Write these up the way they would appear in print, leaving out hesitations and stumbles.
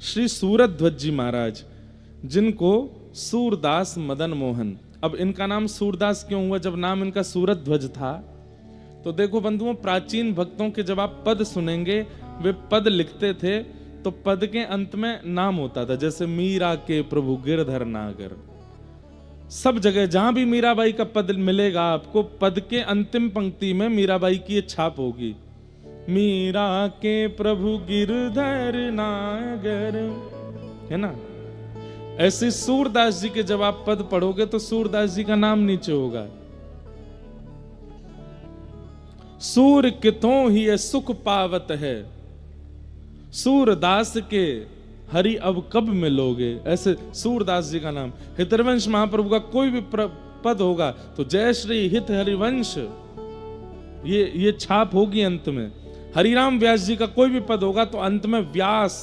श्री सूरध्वज जी महाराज, जिनको सूरदास मदन मोहन, अब इनका नाम सूरदास क्यों हुआ जब नाम इनका सूरध्वज था? तो देखो बंधुओं, प्राचीन भक्तों के जब आप पद सुनेंगे, वे पद लिखते थे तो पद के अंत में नाम होता था, जैसे मीरा के प्रभु गिरधर नागर। सब जगह जहां भी मीराबाई का पद मिलेगा आपको, पद के अंतिम पंक्ति में मीराबाई की ये छाप होगी, मीरा के प्रभु गिरधर नागर, है ना। ऐसे सूरदास जी के जब आप पद पढ़ोगे तो सूरदास जी का नाम नीचे होगा। सूर कितों ही सुख पावत है, सूरदास के हरि अब कब मिलोगे, ऐसे सूरदास जी का नाम। हितवंश महाप्रभु का कोई भी पद होगा तो जय श्री हित हरिवंश, ये छाप होगी अंत में। हरिराम व्यास जी का कोई भी पद होगा तो अंत में व्यास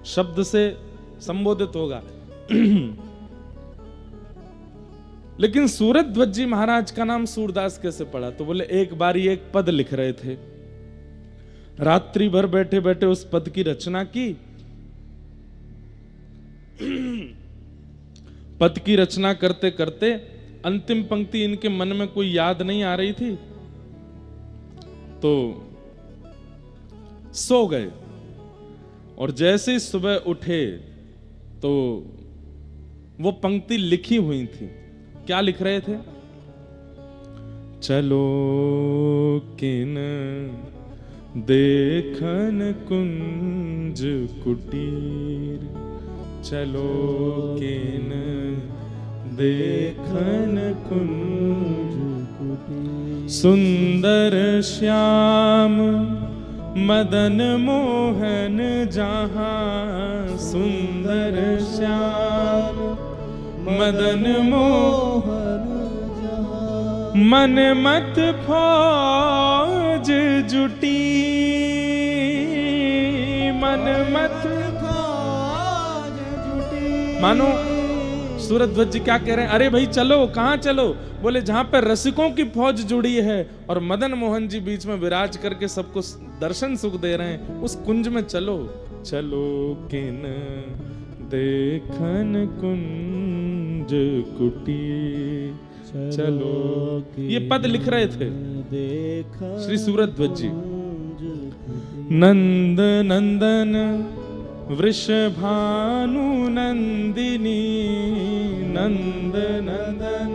शब्द से संबोधित होगा। लेकिन सूरध्वज जी महाराज का नाम सूरदास कैसे पड़ा? तो बोले एक बार ये एक पद लिख रहे थे, रात्रि भर बैठे बैठे उस पद की रचना की। पद की रचना करते करते अंतिम पंक्ति इनके मन में कोई याद नहीं आ रही थी, तो सो गए। और जैसे ही सुबह उठे तो वो पंक्ति लिखी हुई थी। क्या लिख रहे थे? चलो किन देखन कुंज कुटीर, चलो किन देखन कुंज कुटीर, सुंदर श्याम मदन मोहन जहां, सुंदर श्याम मदन मोहन जहां, मन मत फौज जुटी, मन मत फौज जुटी। मानो सूरध्वज जी क्या कह रहे हैं? अरे भाई चलो, कहां चलो? बोले जहां पर रसिकों की फौज जुड़ी है और मदन मोहन जी बीच में विराज करके सबको दर्शन सुख दे रहे हैं, उस कुंज में चलो। चलो किन देखन कुंज कुटी, चलो। ये पद लिख रहे थे श्री सूरध्वज जी। नंद नंदन वृषभानु नंदिनी, नंद नंदन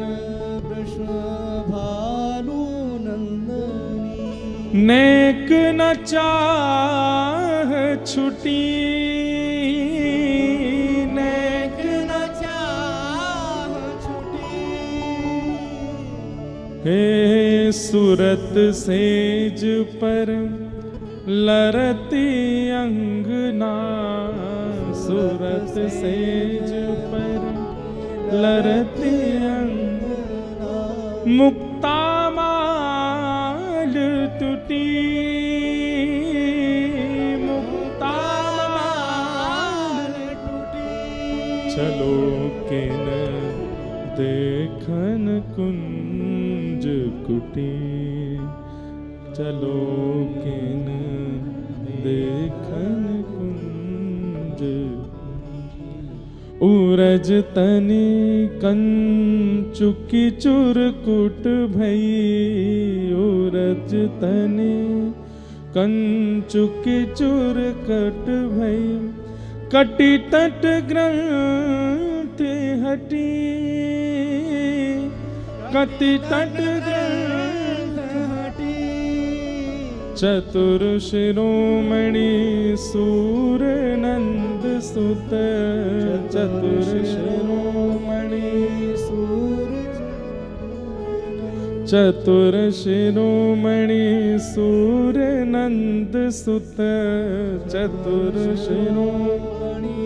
वृषभानु नंदिनी, नेक न चाह छुटी, नेक न चाह छुटी, हे सुरत सेज पर लरती अंगना, सुरत सेज पर लरती अंगना, मुक्ता माल टूटी, मुक्ता माल टूटी, चलो किन देखन कुंज कुटी, चलो किन देखन कुंज। उरज तनि कंचुकी चुरकुट भई, उरज तनि कंचुकी चुरकट भई, कटि तट ग्रंथि हटी, कटि तट ग्रंथि हटी, चतुर शिरोमणि सूर नंद सुत, चतुर शिरोमणि सूर, चतुर शिरोमणि सूर नंद सुत, चतुर शिरोमणि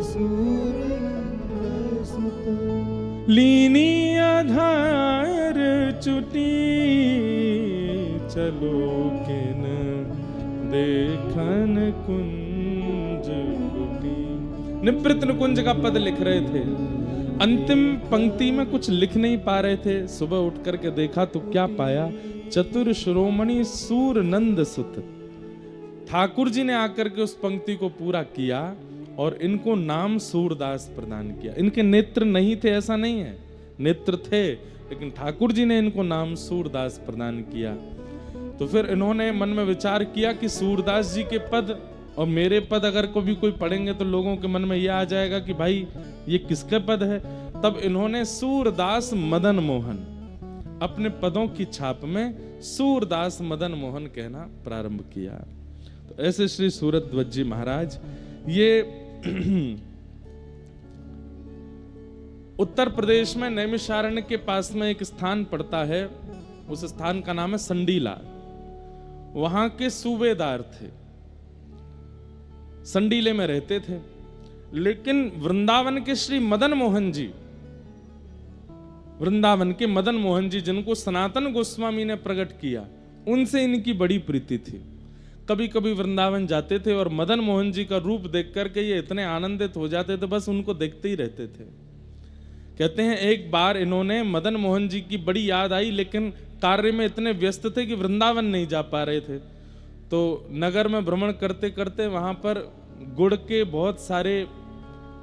सूर नंद सुत, लीनी आधार चुटी, चलो किन देखन कुंज कुटी। निवृत्त कुंज का पद लिख रहे थे, अंतिम पंक्ति में कुछ लिख नहीं पा रहे थे। सुबह उठ करके देखा तो क्या पाया? चतुर शिरोमणि सूर नंद सुत। ठाकुर जी ने आकर के उस पंक्ति को पूरा किया और इनको नाम सूरदास प्रदान किया। इनके नेत्र नहीं थे ऐसा नहीं है, नेत्र थे, लेकिन ठाकुर जी ने इनको नाम सूरदास प्रदान किया। तो फिर इन्होंने मन में विचार किया कि सूरदास जी के पद और मेरे पद अगर कभी कोई पढ़ेंगे तो लोगों के मन में यह आ जाएगा कि भाई ये किसके पद है। तब इन्होंने सूरदास मदन मोहन अपने पदों की छाप में सूरदास मदन मोहन कहना प्रारंभ किया। तो ऐसे श्री सूरध्वज जी महाराज ये उत्तर प्रदेश में नैमिषारण्य के पास में एक स्थान पड़ता है, उस स्थान का नाम है संडीला। वहां के सूबेदार थे, संडीले में रहते थे। लेकिन वृंदावन के श्री मदन मोहन जी, वृंदावन के मदन मोहन जी जिनको सनातन गोस्वामी ने प्रकट किया, उनसे इनकी बड़ी प्रीति थी। कभी कभी वृंदावन जाते थे और मदन मोहन जी का रूप देख करके ये इतने आनंदित हो जाते थे, बस उनको देखते ही रहते थे। कहते हैं एक बार इन्होंने मदन मोहन जी की बड़ी याद आई, लेकिन कार्य में इतने व्यस्त थे कि वृंदावन नहीं जा पा रहे थे। तो नगर में भ्रमण करते करते वहां पर गुड़ के बहुत सारे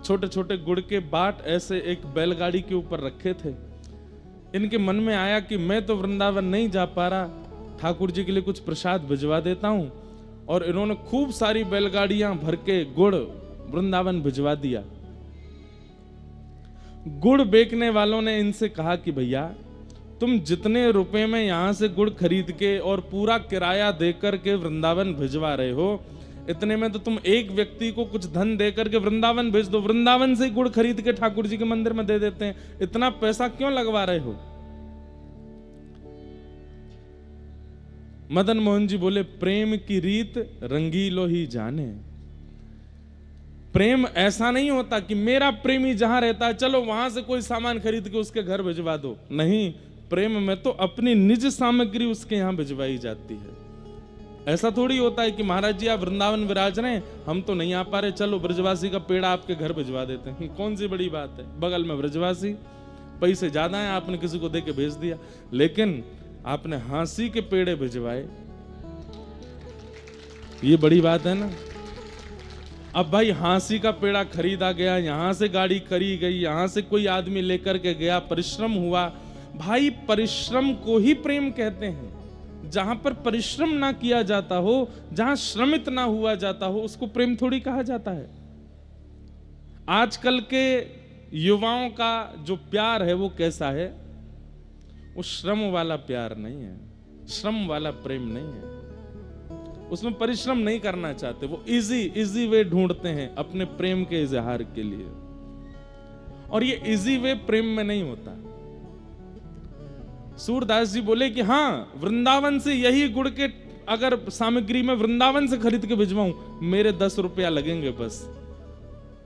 छोटे छोटे गुड़ के बाट ऐसे एक बैलगाड़ी के ऊपर रखे थे। इनके मन में आया कि मैं तो वृंदावन नहीं जा पा रहा, ठाकुर जी के लिए कुछ प्रसाद भिजवा देता हूं। और इन्होंने खूब सारी बैलगाड़ियां भर के गुड़ वृंदावन भिजवा दिया। गुड़ बेचने वालों ने इनसे कहा कि भैया तुम जितने रुपए में यहां से गुड़ खरीद के और पूरा किराया देकर के वृंदावन भिजवा रहे हो, इतने में तो तुम एक व्यक्ति को कुछ धन देकर के वृंदावन भेज दो, वृंदावन से गुड़ खरीद के ठाकुर जी के मंदिर में दे देते हैं, इतना पैसा क्यों लगवा रहे हो। मदन मोहन जी बोले प्रेम की रीत रंगीलो ही जाने। प्रेम ऐसा नहीं होता कि मेरा प्रेमी जहां रहता है चलो वहां से कोई सामान खरीद के उसके घर भिजवा दो, नहीं, प्रेम में तो अपनी निज सामग्री उसके यहां भिजवाई जाती है। ऐसा थोड़ी होता है कि महाराज जी आप वृंदावन विराज रहे हैं, हम तो नहीं आ पा रहे, चलो ब्रजवासी का पेड़ा आपके घर भिजवा देते हैं। कौन सी बड़ी बात है, बगल में ब्रजवासी, पैसे ज्यादा हैं, आपने किसी को दे के भेज दिया। लेकिन आपने हांसी के पेड़े भिजवाए, ये बड़ी बात है ना। अब भाई हांसी का पेड़ा खरीदा गया, यहां से गाड़ी करी गई, यहां से कोई आदमी लेकर के गया, परिश्रम हुआ। भाई परिश्रम को ही प्रेम कहते हैं। जहां पर परिश्रम ना किया जाता हो, जहां श्रमित ना हुआ जाता हो, उसको प्रेम थोड़ी कहा जाता है। आजकल के युवाओं का जो प्यार है वो कैसा है, वो श्रम वाला प्यार नहीं है, श्रम वाला प्रेम नहीं है। उसमें परिश्रम नहीं करना चाहते, वो इजी वे ढूंढते हैं अपने प्रेम के इजहार के लिए। और ये इजी वे प्रेम में नहीं होता। सूरदास जी बोले कि हाँ, वृंदावन से यही गुड़ के अगर सामग्री में वृंदावन से खरीद के भिजवाऊं, मेरे 10 रुपया लगेंगे बस।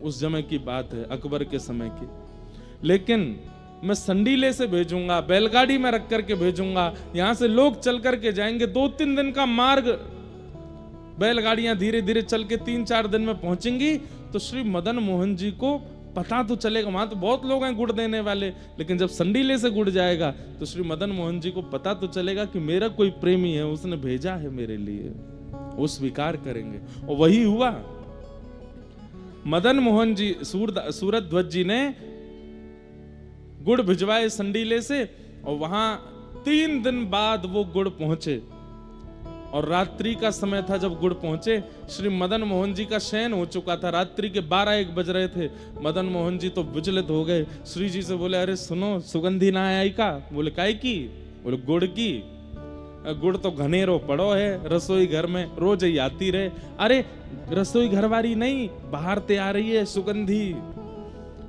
उस समय की बात है, अकबर के समय की। लेकिन मैं संडीले से भेजूंगा, बैलगाड़ी में रख करके भेजूंगा, यहां से लोग चल करके जाएंगे, 2-3 दिन का मार्ग, बैलगाड़ियां धीरे धीरे चल के 3-4 दिन में पहुंचेंगी। तो श्री मदन मोहन जी को पता तो चलेगा, वहां तो बहुत लोग हैं गुड़ देने वाले, लेकिन जब संडीले से गुड़ जाएगा तो श्री मदन मोहन जी को पता तो चलेगा कि मेरा कोई प्रेमी है, उसने भेजा है मेरे लिए, वो स्वीकार करेंगे। और वही हुआ। मदन मोहन जी, सूरध्वज जी ने गुड़ भिजवाए संडीले से, और वहां 3 दिन बाद वो गुड़ पहुंचे। और रात्रि का समय था जब गुड़ पहुंचे। श्री मदन मोहन जी का शयन हो चुका था, रात्रि के 12-1 बज रहे थे। मदन मोहन जी तो विचलित हो गए, श्री जी से बोले अरे सुनो, सुगंधी ना आई का? बोले काय की? बोले गुड़ की। गुड़ तो घनेरो पड़ो है रसोई घर में, रोज ही आती रहे। अरे रसोई घर वाली नहीं, बाहर ते आ रही है सुगंधी।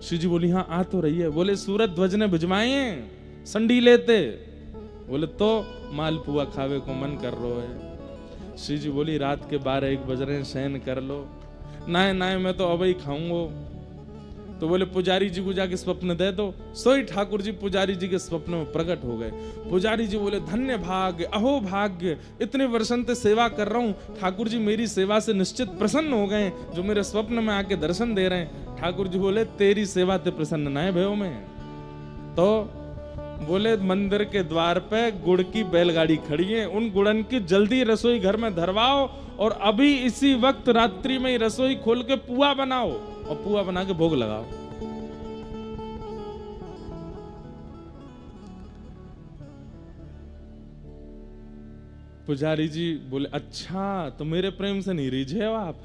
श्री जी बोली हाँ आ तो रही है। बोले सूरध्वज ने भिजवाए संडी लेते। बोले तो मालपुआ खावे को मन कर रो है। श्री जी बोली रात के 12-1 बज रहे हैं, शयन कर लो। नाय नाय मैं तो अब ही खाऊंगो। तो बोले पुजारी जी को जाके स्वप्न दे दो। सोई ठाकुर जी पुजारी जी के स्वप्न में प्रकट हो गए। पुजारी जी बोले धन्य भाग्य, अहो भाग्य, इतने वर्षों से सेवा कर रहा हूँ, ठाकुर जी मेरी सेवा से निश्चित प्रसन्न हो गए, जो मेरे स्वप्न में आके दर्शन दे रहे हैं। ठाकुर जी बोले तेरी सेवा ते प्रसन्न ना है भयो में। तो बोले मंदिर के द्वार पे गुड़ की बैलगाड़ी खड़ी है, उन गुड़न की जल्दी रसोई घर में धरवाओ और अभी इसी वक्त रात्रि में ही रसोई खोल के पुआ बनाओ और पुआ बना के भोग लगाओ। पुजारी जी बोले अच्छा तो मेरे प्रेम से नहीं रीझे हो आप?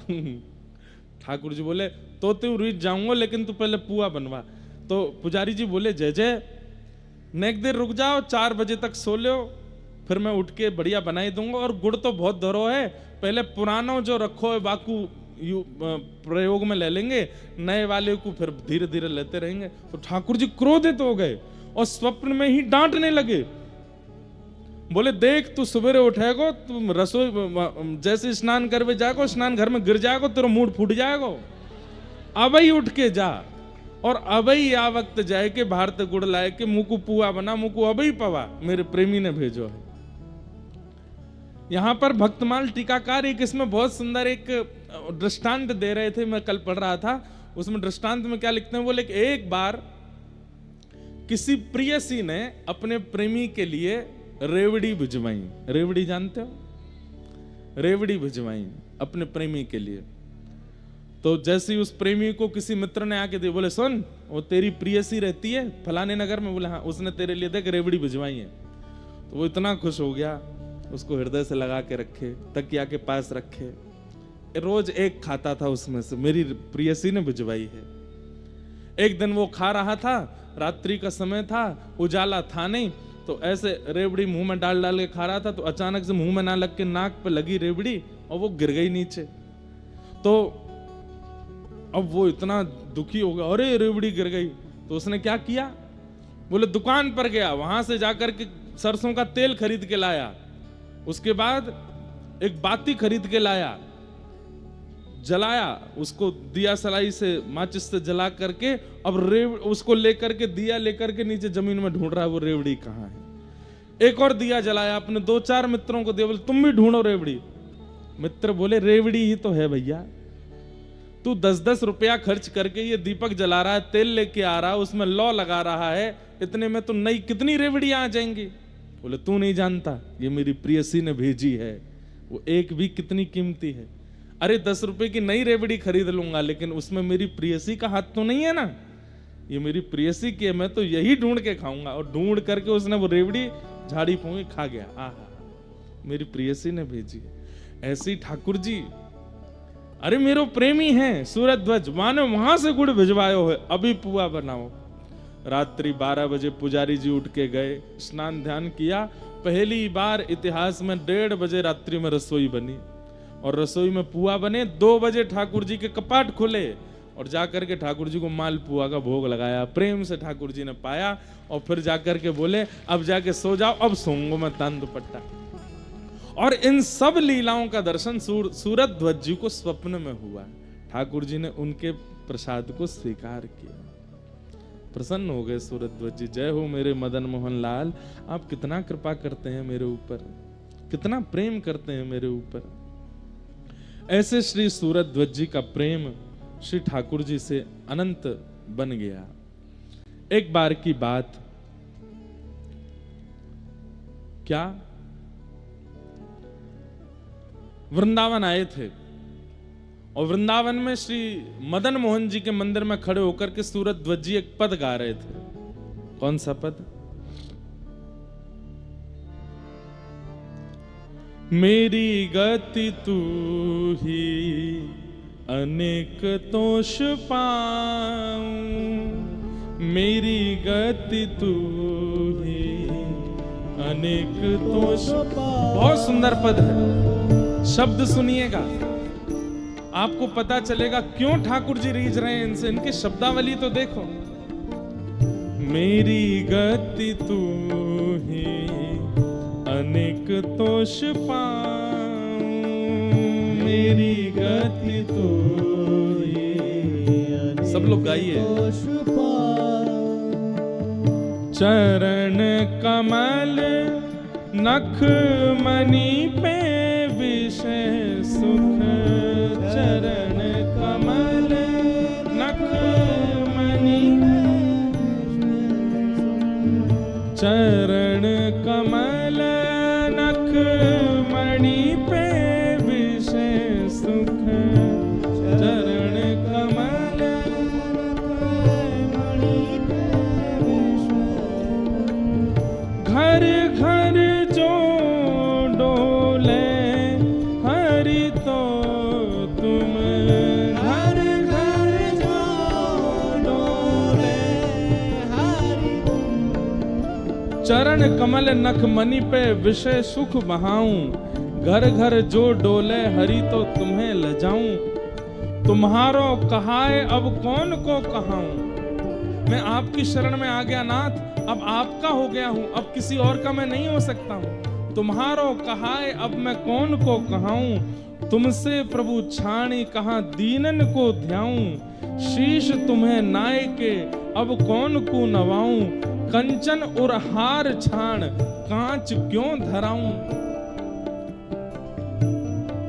ठाकुर जी बोले तो तू रीझ जाऊंगा लेकिन तू पहले पुआ बनवा। तो पुजारी जी बोले जय जय, नेक देर रुक जाओ, 4 बजे तक सो लो, फिर मैं उठ के बढ़िया बनाई दूंगा। और गुड़ तो बहुत धरो है, पहले पुराना जो रखो है बाकू प्रयोग में ले लेंगे, नए वाले को फिर धीरे धीरे लेते रहेंगे। तो ठाकुर जी क्रोधित हो गए और स्वप्न में ही डांटने लगे। बोले देख तू सवेरे उठेगो, तुम रसोई जैसे स्नान करवे जाएगो, स्नान घर में गिर जाएगो, तेरा मूड फूट जाएगो। अब ही उठ के जा और अब ही आ वक्त जाए के भारत गुड़ लाए के मुकु पुआ बना, मुकु अब ही पवा, मेरे प्रेमी ने भेजो है। यहां पर भक्तमाल टीकाकार एक इसमें बहुत सुंदर एक दृष्टांत दे रहे थे, मैं कल पढ़ रहा था। उसमें दृष्टांत में क्या लिखते हैं, बोले एक बार किसी प्रियसी ने अपने प्रेमी के लिए रेवड़ी भिजवाई। रेवड़ी जानते हो? रेवड़ी भिजवाई अपने प्रेमी के लिए। तो जैसे ही उस प्रेमी को किसी मित्र ने आके दी, बोले सुन वो तेरी प्रियसी रहती है फलाने नगर में, बोले हाँ, उसने तेरे लिए देख रेवड़ी भिजवाई है। तो वो इतना खुश हो गया, उसको हृदय से लगा के रखे, तकिया के पास रखे, रोज एक खाता था उसमें से, मेरी प्रियसी ने भिजवाई है। एक दिन वो खा रहा था, रात्रि का समय था, उजाला था नहीं, तो ऐसे रेवड़ी मुंह में डाल डाल के खा रहा था, तो अचानक से मुंह में ना लग के नाक पे लगी रेवड़ी और वो गिर गई नीचे। तो अब वो इतना दुखी हो गया, अरे रेवड़ी गिर गई। तो उसने क्या किया, बोले दुकान पर गया, वहां से जाकर के सरसों का तेल खरीद के लाया, उसके बाद एक बाती खरीद के लाया, जलाया, उसको दिया सलाई से माचिस से जला करके, अब उसको लेकर के दिया लेकर के नीचे जमीन में ढूंढ रहा है वो रेवड़ी कहाँ है। एक और दिया जलाया, अपने 2-4 मित्रों को दिया, बोले तुम भी ढूंढो रेवड़ी। मित्र बोले रेवड़ी ही तो है भैया, तू 10-10 रुपया खर्च करके ये दीपक जला रहा है, तेल लेके आ रहा है, उसमें लौ लगा रहा है, इतने में तो नई कितनी रेवड़ियां आ जाएंगी। बोले तू नहीं जानता, ये मेरी प्रियसी ने भेजी है, वो एक भी कितनी कीमती है। अरे 10 रुपए की नई रेवड़ी खरीद लूंगा, लेकिन उसमें मेरी प्रियसी का हाथ तो नहीं है ना, ये मेरी प्रियसी की है, मैं तो यही ढूंढ के खाऊंगा। और ढूंढ करके उसने वो रेवड़ी झाड़ी पोंगे खा गया। आहा, मेरी प्रियसी ने भेजी है। ऐसी ठाकुर जी, अरे मेरो प्रेमी है सूरज ध्वज, माने वहां से गुड़ भिजवायो है, अभी पुआ बनाओ। रात्रि 12 बजे पुजारी जी उठ के गए, स्नान ध्यान किया, पहली बार इतिहास में 1:30 बजे रात्रि में रसोई बनी और रसोई में पुआ बने। 2 बजे ठाकुर जी के कपाट खुले और जाकर के ठाकुर जी को माल पुआ का भोग लगाया, प्रेम से ठाकुर जी ने पाया। और फिर जाकर के बोले अब जाके सो जाओ, अब सोऊंगा मैं तान दुपट्टा। और इन सब लीलाओं का दर्शन सूरज ध्वज जी को स्वप्न में हुआ। ठाकुर जी ने उनके प्रसाद को स्वीकार किया, प्रसन्न हो गए सूरज ध्वज जी। जय हो मेरे मदन मोहन लाल, आप कितना कृपा करते हैं मेरे ऊपर, कितना प्रेम करते हैं मेरे ऊपर। ऐसे श्री सूरज ध्वज जी का प्रेम श्री ठाकुर जी से अनंत बन गया। एक बार की बात, क्या वृंदावन आए थे और वृंदावन में श्री मदन मोहन जी के मंदिर में खड़े होकर के सूरज ध्वज जी एक पद गा रहे थे। कौन सा पद? मेरी गति तू ही अनेक तोष पाऊं, मेरी गति तू ही अनेक तोष। बहुत सुंदर पद है, शब्द सुनिएगा आपको पता चलेगा क्यों ठाकुर जी रीझ रहे हैं इनसे। इनकी शब्दावली तो देखो। मेरी गति तू ही अनेक तोष पाऊं, मेरी गति तू ही। सब लोग गाइए। चरण कमल नख मणि पे विषय सुख, चरण कमल नख मणि चरण कमल नख मणि पे विषय सुख, चरण कमल मणि पे विषय, घर घर जो डोले हरि तो तुम, घर घर जो डोले हरि तुम, चरण कमल नख मणि पे विषय सुख बहाऊं, घर घर जो डोले हरि तो तुम्हें लजाऊं, तुम्हारो कहाए अब कौन को कहाऊं, मैं आपकी शरण में आ गया नाथ, अब आपका हो गया हूं, अब किसी और का मैं नहीं हो सकता हूं, तुम्हारो कहाए अब मैं कौन को कहाऊं, तुमसे प्रभु छाणी कहां दीनन को ध्याऊं, शीश तुम्हें नाय के अब कौन को नवाऊं, कंचन और हार छाण कांच क्यों धराऊं।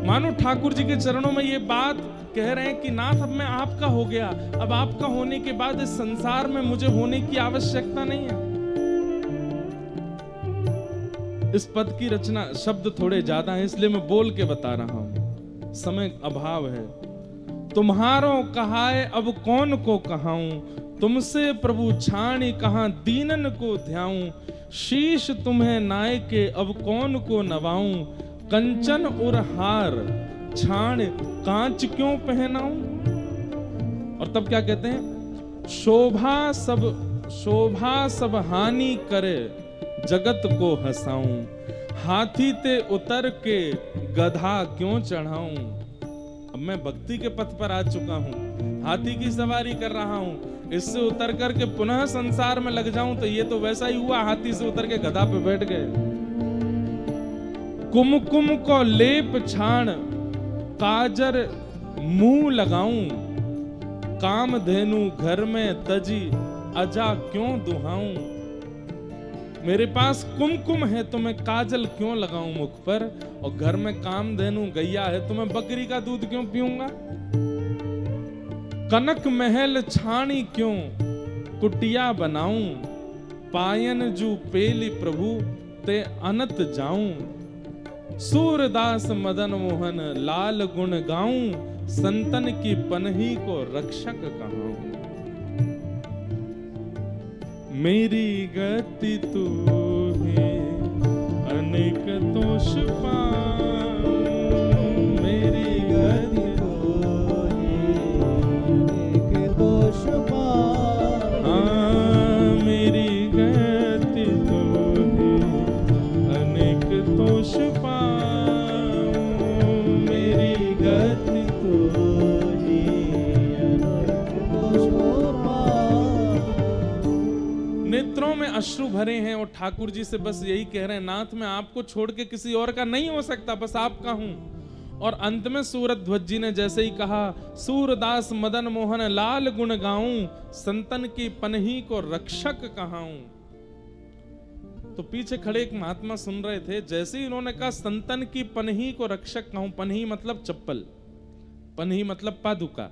मानो ठाकुर जी के चरणों में ये बात कह रहे हैं कि नाथ अब मैं आपका हो गया, अब आपका होने के बाद इस संसार में मुझे होने की आवश्यकता नहीं है। इस पद की रचना शब्द थोड़े ज्यादा हैं इसलिए मैं बोल के बता रहा हूं, समय अभाव है। तुम्हारो कहाए अब कौन को कहाऊं, तुमसे प्रभु छाणी कहां दीनन को ध्याऊं, शीश तुम्हें नाय के अब कौन को नवाऊं, कंचन और हार छाण कांच क्यों पहनाऊं। और तब क्या कहते हैं, शोभा सब हानि करे जगत को हंसाऊं, हाथी ते उतर के गधा क्यों चढ़ाऊं। अब मैं भक्ति के पथ पर आ चुका हूं, हाथी की सवारी कर रहा हूं, इससे उतर करके पुनः संसार में लग जाऊं तो ये तो वैसा ही हुआ, हाथी से उतर के गधा पे बैठ गए। कुमकुम को लेप छाण काजर मुंह लगाऊं, कामधेनु घर में तजी अजा क्यों दुहाऊं। मेरे पास कुमकुम है तो मैं काजल क्यों लगाऊं मुख पर, और घर में कामधेनु गैया है तो मैं बकरी का दूध क्यों पीऊंगा। कनक महल छाणी क्यों कुटिया बनाऊं, पायन जू पेली प्रभु ते अनत जाऊं। सूरदास मदन मोहन लाल गुण गाऊं, संतन की पनही को रक्षक कहाऊं। मेरी गति तू है अनेक दोष पाऊं, मेरी गति तू है अनेक दोष पाऊं। हाँ मेरी गति तू है अनेक दोष पाऊं, मेरी गति तू है अनेक दोष पाऊं। नेत्रों में अश्रु भरे हैं और ठाकुर जी से बस यही कह रहे हैं, नाथ मैं आपको छोड़ के किसी और का नहीं हो सकता, बस आपका हूं। और अंत में सूरध्वज जी ने जैसे ही कहा, सूरदास मदन मोहन लाल गुण गाऊं, संतन की पनही को रक्षक कहाऊं। तो पीछे खड़े एक महात्मा सुन रहे थे, जैसे ही इन्होंने कहा संतन की पनही को रक्षक कहूं, पनही मतलब चप्पल, पनही मतलब पादुका,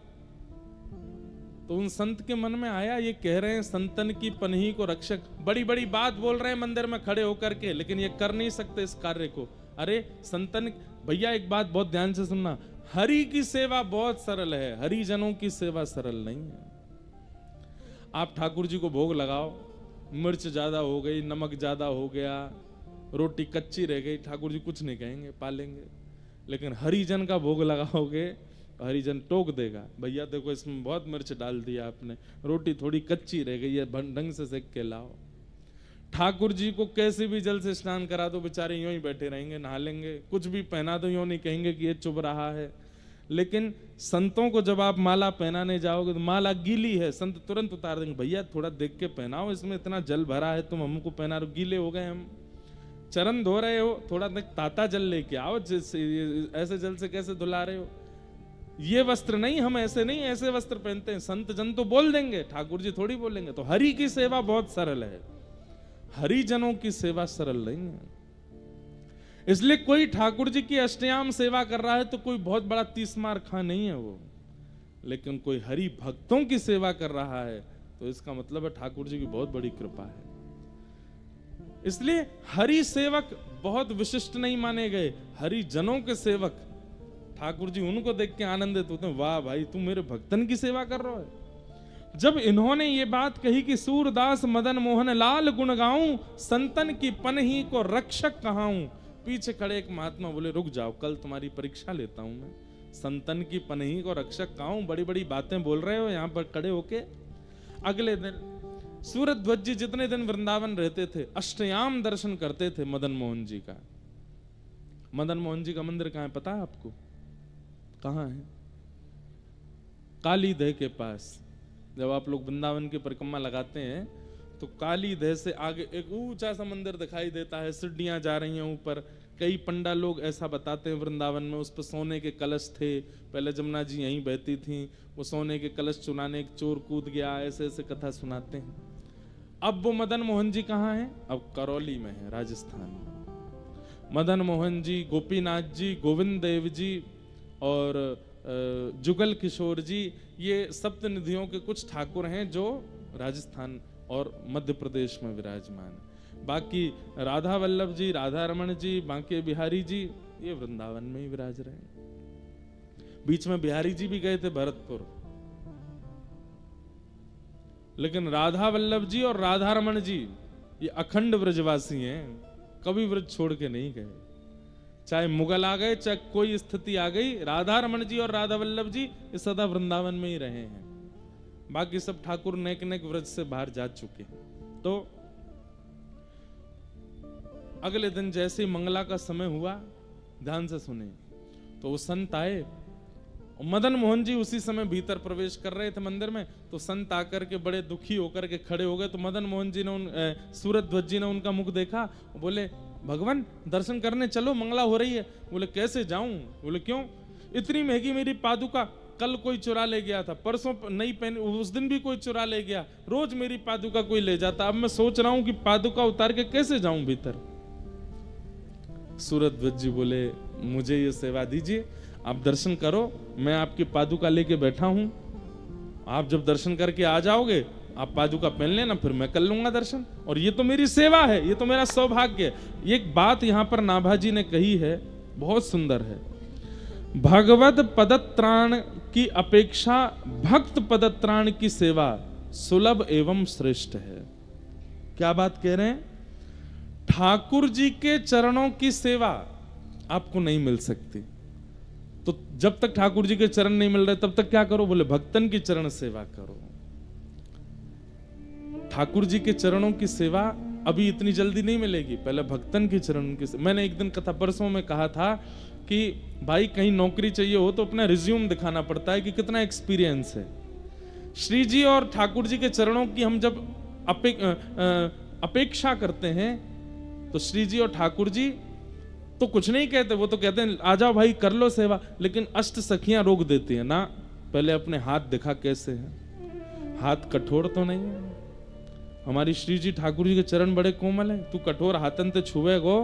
तो उन संत के मन में आया, ये कह रहे हैं संतन की पनही को रक्षक, बड़ी बड़ी बात बोल रहे हैं मंदिर में खड़े होकर के, लेकिन ये कर नहीं सकते इस कार्य को। अरे संतन, भैया एक बात बहुत ध्यान से सुनना, हरि की सेवा बहुत सरल है, हरिजनों की सेवा सरल नहीं है। आप ठाकुर जी को भोग लगाओ, मिर्च ज्यादा हो गई, नमक ज्यादा हो गया, रोटी कच्ची रह गई, ठाकुर जी कुछ नहीं कहेंगे, पालेंगे। लेकिन हरिजन का भोग लगाओगे, हरिजन टोक देगा, भैया देखो इसमें बहुत मिर्च डाल दिया आपने, रोटी थोड़ी कच्ची रह गई है, ढंग से सेक के लाओ। ठाकुर जी को कैसे भी जल से स्नान करा दो, बेचारे यूं ही बैठे रहेंगे, नहा लेंगे, कुछ भी पहना दो यूं नहीं कहेंगे कि ये चुभ रहा है। लेकिन संतों को जब आप माला पहनाने जाओगे तो माला गीली है, संत तुरंत उतार देंगे, भैया थोड़ा देख के पहनाओ, इसमें इतना जल भरा है, तुम हमको पहना रहे हो, गीले हो गए हम। चरण धो रहे हो, थोड़ा ताता जल लेके आओ, ऐसे जल से कैसे धुला रहे हो। ये वस्त्र नहीं, हम ऐसे नहीं, ऐसे वस्त्र पहनते हैं। संत जन तो बोल देंगे, ठाकुर जी थोड़ी बोलेंगे। तो हरि की सेवा बहुत सरल है, हरिजनों की सेवा सरल नहीं है। इसलिए कोई ठाकुर जी की अष्टयाम सेवा कर रहा है तो कोई बहुत बड़ा 30 मार खा नहीं है वो, लेकिन कोई हरि भक्तों की सेवा कर रहा है तो इसका मतलब है ठाकुर जी की बहुत बड़ी कृपा है। इसलिए हरि सेवक बहुत विशिष्ट नहीं माने गए, हरि जनों के सेवक। ठाकुर जी उनको देख के आनंदित होते हैं, वाह भाई तू मेरे भक्तन की सेवा कर रहा है। जब इन्होंने ये बात कही कि सूरदास मदन मोहन लाल गुण गाऊं, संतन की पनही को रक्षक कहाऊं, पीछे खड़े एक महात्मा बोले रुक जाओ, कल तुम्हारी परीक्षा लेता हूं मैं। संतन की पनही को रक्षक कहाऊं, बड़ी बड़ी बातें बोल रहे हो यहां पर खड़े होके। अगले दिन सूरध्वज जी जितने दिन वृंदावन रहते थे, अष्टयाम दर्शन करते थे मदन मोहन जी का। मदन मोहन जी का मंदिर कहां है पता है आपको? कहां है? काली दह के पास। जब आप लोग वृंदावन की परिक्रमा लगाते हैं तो काली दह से आगे एक ऊंचा सा मंदिर दिखाई देता है, सीढ़ियां जा रही हैं ऊपर। कई पंडा लोग ऐसा बताते हैं वृंदावन में उस पर सोने के कलश थे, पहले जमुना जी यहीं बहती थी, वो सोने के कलश चुराने एक चोर कूद गया, ऐसे ऐसे कथा सुनाते हैं। अब वो मदन मोहन जी कहाँ हैं? अब करौली में है, राजस्थान में। मदन मोहन जी, गोपीनाथ जी, गोविंद देव जी और जुगल किशोर जी, ये सप्तनिधियों के कुछ ठाकुर हैं जो राजस्थान और मध्य प्रदेश में विराजमान है। बाकी राधा वल्लभ जी, राधा रमन जी, बांके बिहारी जी ये वृंदावन में ही विराज रहे हैं। बीच में बिहारी जी भी गए थे भरतपुर, लेकिन राधा वल्लभ जी और राधा रमन जी ये अखंड ब्रजवासी हैं, कभी ब्रज छोड़ के नहीं गए। चाहे मुगल आ गए, चाहे कोई स्थिति आ गई, राधा रमन जी और राधा वल्लभ जी ये सदा वृंदावन में ही रहे हैं। बाकी सब ठाकुर नेक नेक व्रज से बाहर जा चुके हैं। तो अगले दिन जैसे ही मंगला का समय हुआ, ध्यान से सुने, तो वो संत आए। मदन मोहन जी उसी समय भीतर प्रवेश कर रहे थे मंदिर में, तो संत आकर के बड़े दुखी होकर के खड़े हो गए। तो मदन मोहन जी ने सूरध्वज जी ने उनका मुख देखा, बोले भगवान दर्शन करने चलो, मंगला हो रही है। बोले कैसे जाऊं? बोले क्यों? इतनी महंगी मेरी पादुका कल कोई चुरा ले गया था, परसों नहीं पहनी, उस दिन भी कोई चुरा ले गया, रोज मेरी पादुका कोई ले जाता। अब मैं सोच रहा हूं कि पादुका उतार के कैसे जाऊं भीतर। सूरध्वज जी बोले मुझे ये सेवा दीजिए, आप दर्शन करो, मैं आपकी पादुका लेके बैठा हूं, आप जब दर्शन करके आ जाओगे आप पादुका पहन लेना, फिर मैं कर लूंगा दर्शन, और ये तो मेरी सेवा है, ये तो मेरा सौभाग्य है। एक बात यहां पर नाभा जी ने कही है, बहुत सुंदर है। भगवत पदत्राण की अपेक्षा भक्त पदत्राण की सेवा सुलभ एवं श्रेष्ठ है। क्या बात कह रहे हैं? ठाकुर जी के चरणों की सेवा आपको नहीं मिल सकती, तो जब तक ठाकुर जी के चरण नहीं मिल रहे तब तक क्या करो? बोले भक्तन की चरण सेवा करो। ठाकुर जी के चरणों की सेवा अभी इतनी जल्दी नहीं मिलेगी, पहले भक्तन के चरण की। मैंने एक दिन कथा परसों में कहा था कि भाई कहीं नौकरी चाहिए हो तो अपना रिज्यूम दिखाना पड़ता है कि कितना एक्सपीरियंस है। श्री जी और ठाकुर जी के चरणों की हम जब अपेक्षा करते हैं तो श्री जी और ठाकुर जी तो कुछ नहीं कहते, वो तो कहते हैं आ जाओ भाई कर लो सेवा, लेकिन अष्ट सखियां रोक देती हैं ना, पहले अपने हाथ दिखा कैसे हैं, हाथ कठोर तो नहीं है। हमारी श्री जी ठाकुर जी के चरण बड़े कोमल हैं, तू कठोर हाथन ते छुए गो,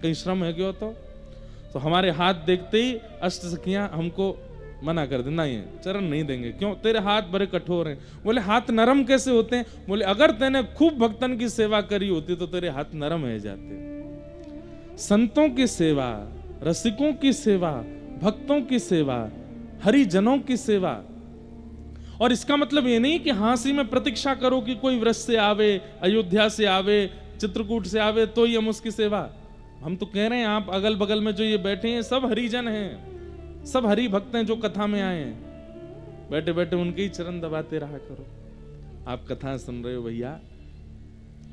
कहीं श्रम है क्यों? तो हमारे हाथ देखते ही अष्ट सखियां हमको मना कर देना, ये चरण नहीं देंगे, क्यों? तेरे हाथ बड़े कठोर हैं। बोले हाथ नरम कैसे होते हैं? बोले अगर तेने खूब भक्तन की सेवा करी होती तो तेरे हाथ नरम हो जाते। संतों की सेवा, रसिकों की सेवा, भक्तों की सेवा, हरिजनों की सेवा। और इसका मतलब ये नहीं कि हाँसी में प्रतीक्षा करो कि कोई व्रज से आवे, अयोध्या से आवे, चित्रकूट से आवे तो ही हम उसकी सेवा। हम तो कह रहे हैं आप अगल बगल में जो ये बैठे हैं सब हरिजन हैं, सब हरि भक्त हैं जो कथा में आए हैं, बैठे बैठे उनके ही चरण दबाते रहा करो। आप कथा सुन रहे हो भैया,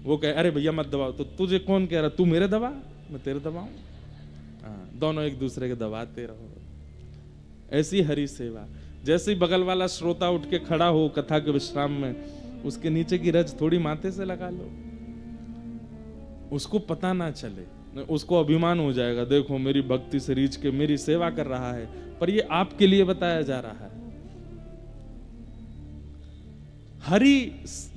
वो कहे अरे भैया मत दबाओ, तो तुझे कौन कह रहा तू मेरे दबा मैं तेरे दबाऊं? हाँ, दोनों एक दूसरे के दबाते रहो। ऐसी हरि सेवा। जैसे ही बगल वाला श्रोता उठ के खड़ा हो कथा के विश्राम में, उसके नीचे की रज थोड़ी माथे से लगा लो, उसको पता ना चले, उसको अभिमान हो जाएगा, देखो मेरी भक्ति से रीझ के मेरी सेवा कर रहा है, पर ये आपके लिए बताया जा रहा है। हरि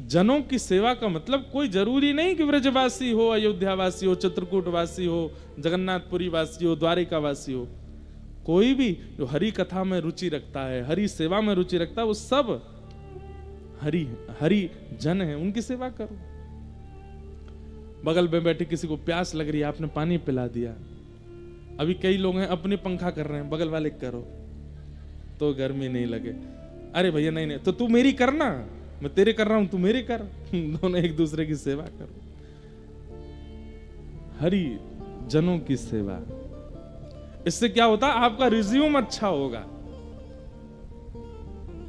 जनों की सेवा का मतलब कोई जरूरी नहीं कि व्रजवासी हो, अयोध्यावासी हो, चित्रकूटवासी हो, जगन्नाथपुरी वासी हो, द्वारिका वासी हो, कोई भी जो हरि कथा में रुचि रखता है, हरि सेवा में रुचि रखता है, वो सब हरि जन है, उनकी सेवा करो। बगल में बैठे किसी को प्यास लग रही है, आपने पानी पिला दिया। अभी कई लोग हैं अपने पंखा कर रहे हैं, बगल वाले करो तो गर्मी नहीं लगे। अरे भैया नहीं नहीं, तो तू मेरी करना, मैं तेरे कर रहा हूं, तू मेरी कर। दोनों एक दूसरे की सेवा करो। हरि जनों की सेवा, इससे क्या होता है, आपका रिज्यूम अच्छा होगा।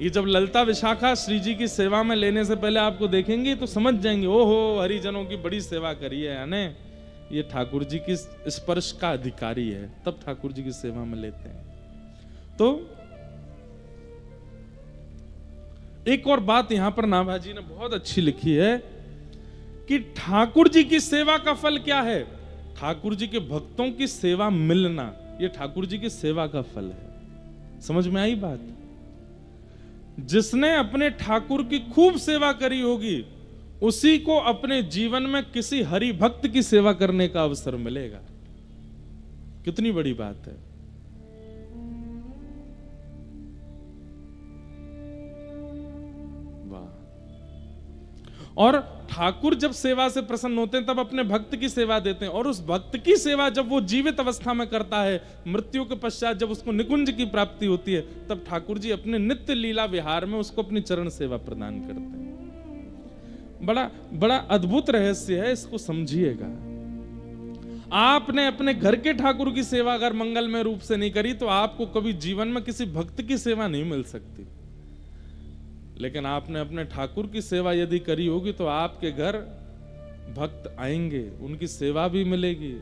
ये जब ललिता विशाखा श्री जी की सेवा में लेने से पहले आपको देखेंगे तो समझ जाएंगे, ओहो हरिजनों की बड़ी सेवा करी है, यानी ये ठाकुर जी की स्पर्श का अधिकारी है, तब ठाकुर जी की सेवा में लेते हैं। तो एक और बात यहां पर नाभाजी ने बहुत अच्छी लिखी है कि ठाकुर जी की सेवा का फल क्या है। ठाकुर जी के भक्तों की सेवा मिलना, ये ठाकुर जी की सेवा का फल है। समझ में आई बात? जिसने अपने ठाकुर की खूब सेवा करी होगी, उसी को अपने जीवन में किसी हरि भक्त की सेवा करने का अवसर मिलेगा। कितनी बड़ी बात है। वाह। और ठाकुर जब सेवा से प्रसन्न होते हैं तब अपने भक्त की सेवा देते हैं, और उस भक्त की सेवा जब वो जीवित अवस्था में करता है, मृत्यु के पश्चात जब उसको निकुंज की प्राप्ति होती है, तब ठाकुर जी अपने नित्य लीला विहार में उसको अपनी चरण सेवा प्रदान करते हैं। बड़ा बड़ा अद्भुत रहस्य है, इसको समझिएगा। आपने अपने घर के ठाकुर की सेवा अगर मंगलमय रूप से नहीं करी तो आपको कभी जीवन में किसी भक्त की सेवा नहीं मिल सकती। लेकिन आपने अपने ठाकुर की सेवा यदि करी होगी तो आपके घर भक्त आएंगे, उनकी सेवा भी मिलेगी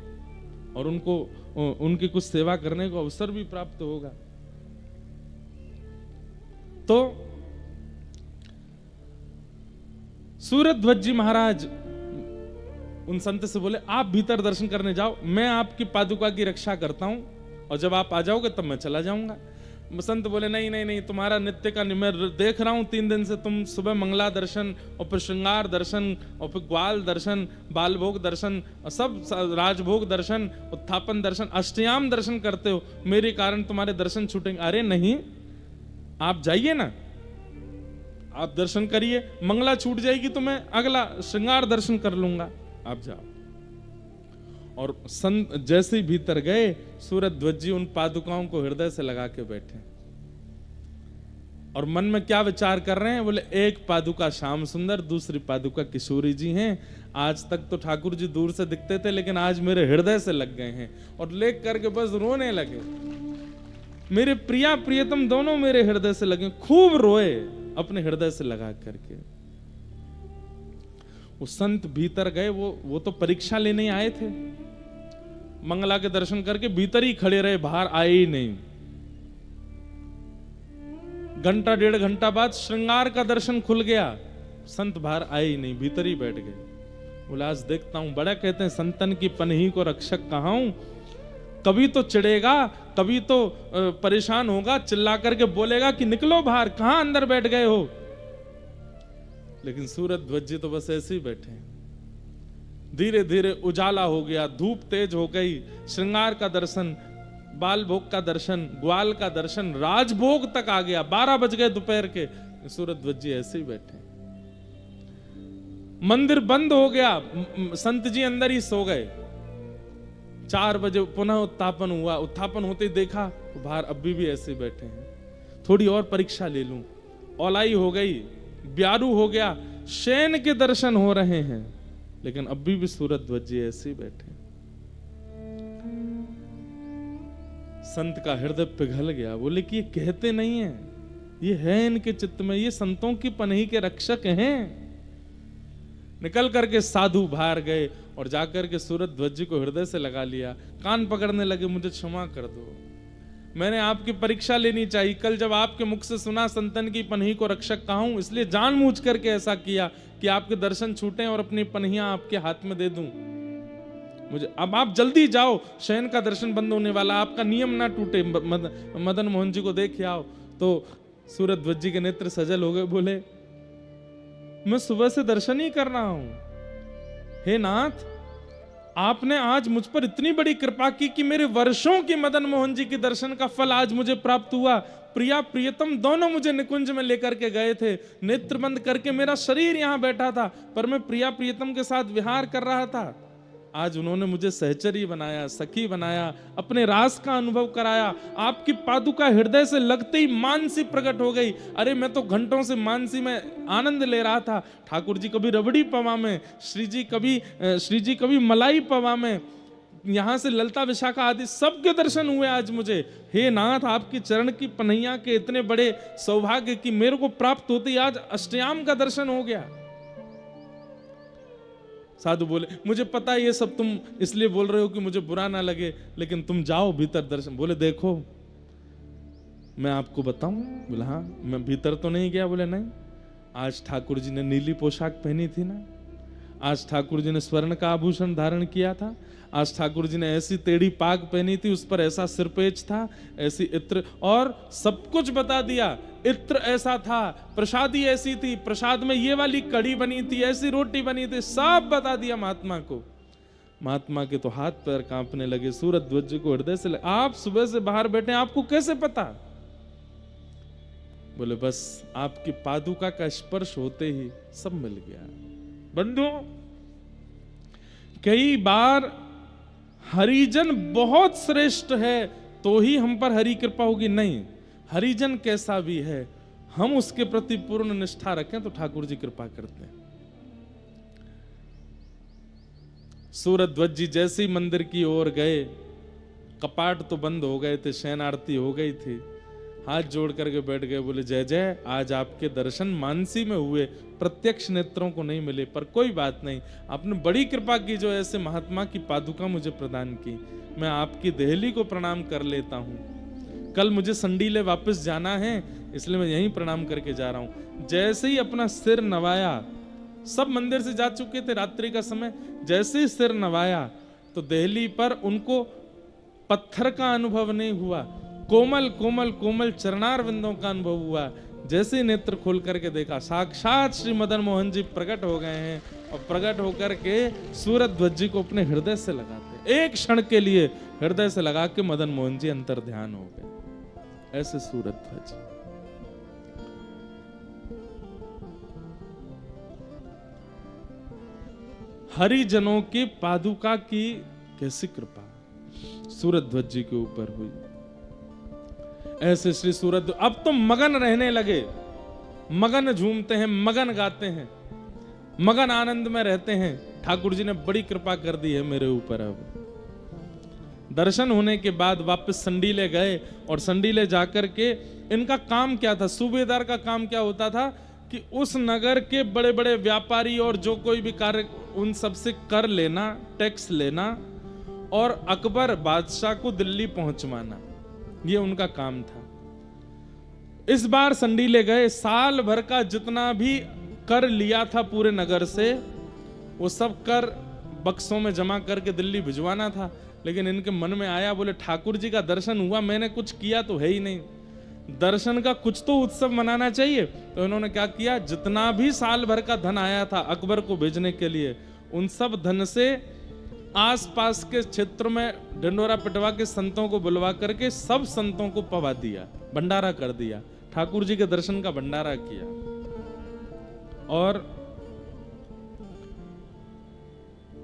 और उनको उनकी कुछ सेवा करने को अवसर भी प्राप्त होगा। तो सूरध्वज जी महाराज उन संत से बोले, आप भीतर दर्शन करने जाओ, मैं आपकी पादुका की रक्षा करता हूं, और जब आप आ जाओगे तब मैं चला जाऊंगा। संत बोले, नहीं नहीं नहीं, तुम्हारा नित्य का मैं देख रहा हूं 3 दिन से, तुम सुबह मंगला दर्शन और फिर श्रृंगार दर्शन और फिर ग्वाल दर्शन, बाल भोग दर्शन, सब राजभोग दर्शन, उत्थापन दर्शन, अष्टयाम दर्शन करते हो, मेरे कारण तुम्हारे दर्शन छूटेंगे। अरे नहीं, आप जाइए ना, आप दर्शन करिए, मंगला छूट जाएगी तो मैं अगला श्रृंगार दर्शन कर लूंगा, आप जाओ। और संत जैसे ही भीतर गए, सूरध्वज जी उन पादुकाओं को हृदय से लगा के बैठे और मन में क्या विचार कर रहे हैं, बोले एक पादुका श्याम सुंदर, दूसरी पादुका किशोरी जी हैं। आज तक तो ठाकुर जी दूर से दिखते थे, लेकिन आज मेरे हृदय से लग गए हैं, और लेख करके बस रोने लगे। मेरे प्रिया प्रियतम दोनों मेरे हृदय से लगे, खूब रोए अपने हृदय से लगा करके। वो संत भीतर गए, वो तो परीक्षा लेने आए थे, मंगला के दर्शन करके भीतर ही खड़े रहे, बाहर आए ही नहीं। घंटा 1.5 घंटा बाद श्रृंगार का दर्शन खुल गया, संत बाहर आए ही नहीं, भीतर ही बैठ गए। बोला आज देखता हूं, बड़ा कहते हैं संतन की पनही को रक्षक कहा हूं, कभी तो चिढ़ेगा, कभी तो परेशान होगा, चिल्ला करके बोलेगा कि निकलो बाहर, कहां अंदर बैठ गए हो। लेकिन सूरध्वज जी तो बस ऐसे ही बैठे हैं। धीरे धीरे उजाला हो गया, धूप तेज हो गई, श्रृंगार का दर्शन, बाल भोग का दर्शन, ग्वाल का दर्शन, राजभोग तक आ गया। 12 बज गए दोपहर के, सूरध्वज जी ऐसे ही बैठे। मंदिर बंद हो गया, संत जी अंदर ही सो गए। 4 बजे पुनः उत्थापन हुआ, उत्थापन होते ही देखा तो बाहर अभी भी ऐसे बैठे हैं। थोड़ी और परीक्षा ले लूं, औलाई हो गई, ब्यारू हो गया, शयन के दर्शन हो रहे हैं, लेकिन अभी भी सूरध्वज जी ऐसे ही बैठे। संत का हृदय पिघल गया, बोले कि ये कहते नहीं है, ये है इनके चित्त में, ये संतों की पनही के रक्षक हैं। निकल करके साधु बाहर गए और जाकर के सूरध्वज जी को हृदय से लगा लिया, कान पकड़ने लगे, मुझे क्षमा कर दो, मैंने आपकी परीक्षा लेनी चाहिए। कल जब आपके मुख से सुना संतन की पनही को रक्षक कहा हूं, इसलिए जानबूझ करके ऐसा किया कि आपके दर्शन छूटे और अपनी पनहियां आपके हाथ में दे दूं। मुझे अब आप जल्दी जाओ, शयन का दर्शन बंद होने वाला, आपका नियम ना टूटे, मदन मोहन जी को देख आओ। तो सूरध्वज जी के नेत्र सजल हो गए, बोले मैं सुबह से दर्शन ही कर रहा हूं, हे नाथ आपने आज मुझ पर इतनी बड़ी कृपा की कि मेरे वर्षों की मदन मोहन जी के दर्शन का फल आज मुझे प्राप्त हुआ। प्रिया प्रियतम दोनों मुझे निकुंज में लेकर के गए थे, नेत्र बंद करके मेरा शरीर यहां बैठा था, पर मैं प्रिया प्रियतम के साथ विहार कर रहा था। आज उन्होंने मुझे सहचरी बनाया, सखी बनाया, अपने रास का अनुभव कराया। आपकी पादुका हृदय से लगते ही मानसी प्रकट हो गई। अरे मैं तो घंटों से मानसी में आनंद ले रहा था। ठाकुर जी कभी रबड़ी पवा में, श्री जी कभी मलाई पवा में, यहाँ से ललता विशाखा आदि सबके दर्शन हुए आज मुझे। हे नाथ, आपकी चरण की पनैया के इतने बड़े सौभाग्य की मेरे को प्राप्त होती, आज अष्टयाम का दर्शन हो गया। साधु बोले, मुझे पता है ये सब तुम इसलिए बोल रहे हो कि मुझे बुरा ना लगे, लेकिन तुम जाओ भीतर दर्शन। बोले देखो मैं आपको बताऊं? बोला हाँ। मैं भीतर तो नहीं गया? बोले नहीं। आज ठाकुर जी ने नीली पोशाक पहनी थी ना, आज ठाकुर जी ने स्वर्ण का आभूषण धारण किया था, आज ठाकुर जी ने ऐसी टेढ़ी पाग पहनी थी, उस पर ऐसा सिरपेच था, ऐसी इत्र, और सब कुछ बता दिया। इत्र ऐसा था, प्रसादी ऐसी थी, प्रसाद में ये वाली कड़ी बनी थी, ऐसी रोटी बनी थी, सब बता दिया महात्मा को। महात्मा के तो हाथ पैर कांपने लगे, सूरज ध्वज को हृदय से लगे। आप सुबह से बाहर बैठे, आपको कैसे पता? बोले बस आपकी पादुका का स्पर्श होते ही सब मिल गया। बंधुओं, कई बार हरिजन बहुत श्रेष्ठ है तो ही हम पर हरि कृपा होगी, नहीं, हरिजन कैसा भी है हम उसके प्रति पूर्ण निष्ठा रखें तो ठाकुर जी कृपा करते हैं। सूरज ध्वज जी जैसे ही मंदिर की ओर गए, कपाट तो बंद हो गए थे, शयन आरती हो गई थी, हाथ जोड़ करके बैठ गए। बोले जय जय, आज आपके दर्शन मानसी में हुए, प्रत्यक्ष नेत्रों को नहीं मिले, पर कोई बात नहीं, आपने बड़ी कृपा की जो ऐसे महात्मा की पादुका मुझे प्रदान की। मैं आपकी देहली को प्रणाम कर लेता हूँ। कल मुझे संडीले वापस जाना है, इसलिए मैं यहीं प्रणाम करके जा रहा हूँ। जैसे ही अपना सिर नवाया, सब मंदिर से जा चुके थे रात्रि का समय, जैसे ही सिर नवाया तो देहली पर उनको पत्थर का अनुभव नहीं हुआ, कोमल कोमल कोमल चरणार बिंदों का अनुभव हुआ। जैसे नेत्र खोल करके देखा, साक्षात श्री मदन मोहन जी प्रकट हो गए हैं, और प्रकट होकर के सूरज ध्वज जी को अपने हृदय से लगाते, एक क्षण के लिए हृदय से लगा के मदन मोहन जी अंतर ध्यान हो गए। ऐसे सूरज ध्वज। हरिजनों की पादुका की कैसी कृपा सूरज ध्वज जी के ऊपर हुई। ऐसे श्री सूरज अब तो मगन रहने लगे, मगन झूमते हैं, मगन गाते हैं, मगन आनंद में रहते हैं। ठाकुर जी ने बड़ी कृपा कर दी है मेरे ऊपर। अब दर्शन होने के बाद वापस संडीले गए, और संडीले जाकर के इनका काम क्या था, सूबेदार का काम क्या होता था कि उस नगर के बड़े बड़े व्यापारी और जो कोई भी कार्य, उन सबसे कर लेना, टैक्स लेना, और अकबर बादशाह को दिल्ली पहुंचवाना, ये उनका काम था। इस बार संडीले गए, साल भर का जितना भी कर लिया था पूरे नगर से, वो सब कर बक्सों में जमा करके दिल्ली भिजवाना था। लेकिन इनके मन में आया, बोले ठाकुर जी का दर्शन हुआ, मैंने कुछ किया तो है ही नहीं, दर्शन का कुछ तो उत्सव मनाना चाहिए। तो इन्होंने क्या किया, जितना भी साल भर का धन आया था अकबर को भेजने के लिए, उन सब धन से आसपास के क्षेत्र में ढिंडोरा पिटवा के संतों को बुलवा करके सब संतों को पवा दिया, भंडारा कर दिया, ठाकुर जी के दर्शन का भंडारा किया। और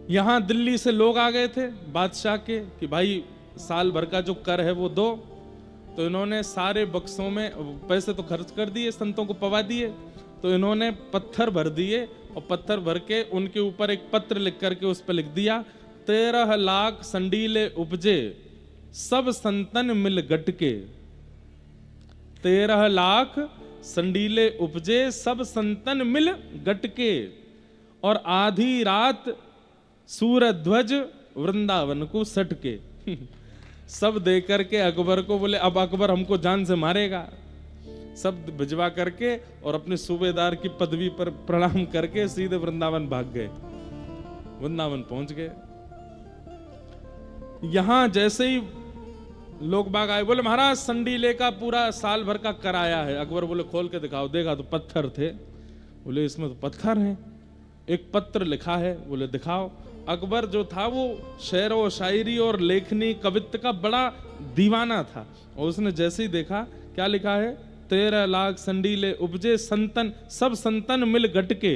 यहां दिल्ली से लोग आ गए थे बादशाह के कि भाई साल भर का जो कर है वो दो। तो इन्होंने सारे बक्सों में पैसे तो खर्च कर दिए, संतों को पवा दिए। तो इन्होंने पत्थर भर दिए, और पत्थर भर के उनके ऊपर एक पत्र लिख करके उस पर लिख दिया, 13 लाख संडीले उपजे सब संतन मिल गटके। 13 लाख संडीले उपजे सब संतन मिल गटके, और आधी रात सूरज ध्वज वृंदावन को सटके। सब दे करके अकबर को बोले, अब अकबर हमको जान से मारेगा। सब भिजवा करके और अपने सूबेदार की पदवी पर प्रणाम करके सीधे वृंदावन भाग गए। वृंदावन पहुंच गए। यहां जैसे ही लोग बाग आए, बोले महाराज संडीले का पूरा साल भर का कर आया है। अकबर बोले खोल के दिखाओ। देखा तो पत्थर थे। बोले इसमें तो पत्थर हैं, एक पत्र लिखा है। बोले दिखाओ। अकबर जो था वो शेर व शायरी और लेखनी कवित्व का बड़ा दीवाना था, और उसने जैसे ही देखा क्या लिखा है, 13 लाख संडीले उपजे संतन सब संतन मिल गटके।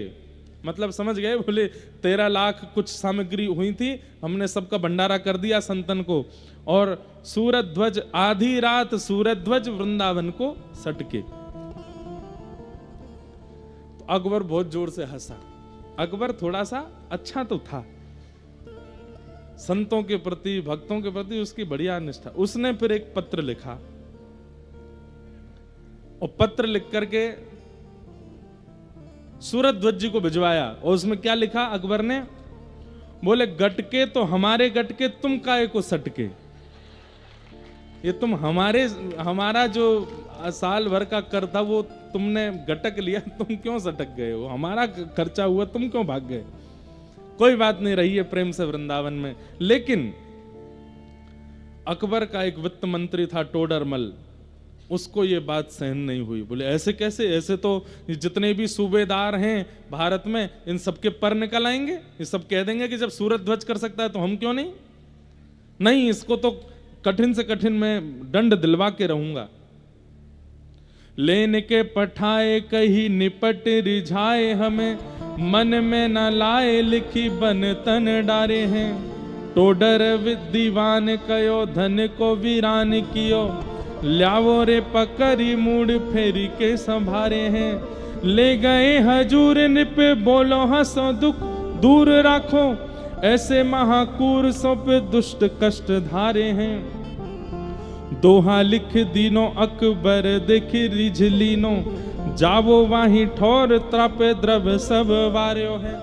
मतलब समझ गए, बोले 13 लाख कुछ सामग्री हुई थी, हमने सबका भंडारा कर दिया संतन को, और सूरज ध्वज आधी रात सूरज ध्वज वृंदावन को सटके। तो अकबर बहुत जोर से हंसा। अकबर थोड़ा सा अच्छा तो था, संतों के प्रति भक्तों के प्रति उसकी बढ़िया निष्ठा। उसने फिर एक पत्र लिखा, और पत्र लिख करके सूरज ध्वज जी को भिजवाया। और उसमें क्या लिखा अकबर ने, बोले गटके तो हमारे गटके, तुम काहे को सटके। ये तुम हमारा जो साल भर का कर था वो तुमने गटक लिया, तुम क्यों सटक गए हो, हमारा खर्चा हुआ तुम क्यों भाग गए। कोई बात नहीं, रही है प्रेम से वृंदावन में। लेकिन अकबर का एक वित्त मंत्री था टोडरमल, उसको ये बात सहन नहीं हुई। बोले ऐसे कैसे, ऐसे तो जितने भी सूबेदार हैं भारत में इन सबके पर निकल आएंगे, ये सब कह देंगे कि जब सूरज ध्वज कर सकता है तो हम क्यों नहीं। नहीं, इसको तो कठिन से कठिन मैं दंड दिलवा के रहूंगा। लेने के पठाए कहीं निपट रिझाए, हमें मन में न लाए लिखी बन तन डारे हैं। टोडर दीवान कयो धन को वीरान कियो, ल्यावो रे पकड़ी मूड फेरी के संभारे हैं। ले गए हजूर निप बोलो हंसो दुख दूर राखो, ऐसे महाकूर सो पे दुष्ट कष्ट धारे हैं। दोहा लिख दीनो अकबर देख रिझलीनो, जावो वाही ठोर त्रापे द्रव सब वार्यो है।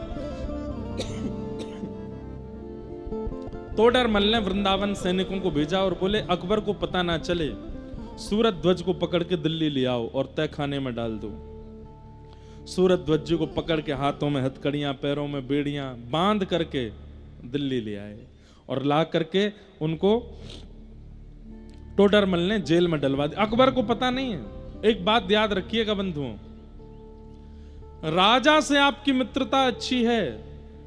तोडरमल ने वृंदावन सैनिकों को भेजा और बोले अकबर को पता ना चले, सूरज ध्वज को पकड़ के दिल्ली ले आओ और तहखाने में डाल दो। सूरज ध्वज जी को पकड़ के हाथों में हथकड़ियां, पैरों में बेड़ियां बांध करके दिल्ली ले आए, और ला करके उनको टोडरमल ने जेल में डलवा दिया। अकबर को पता नहीं है। एक बात याद रखिएगा बंधुओं, राजा से आपकी मित्रता अच्छी है,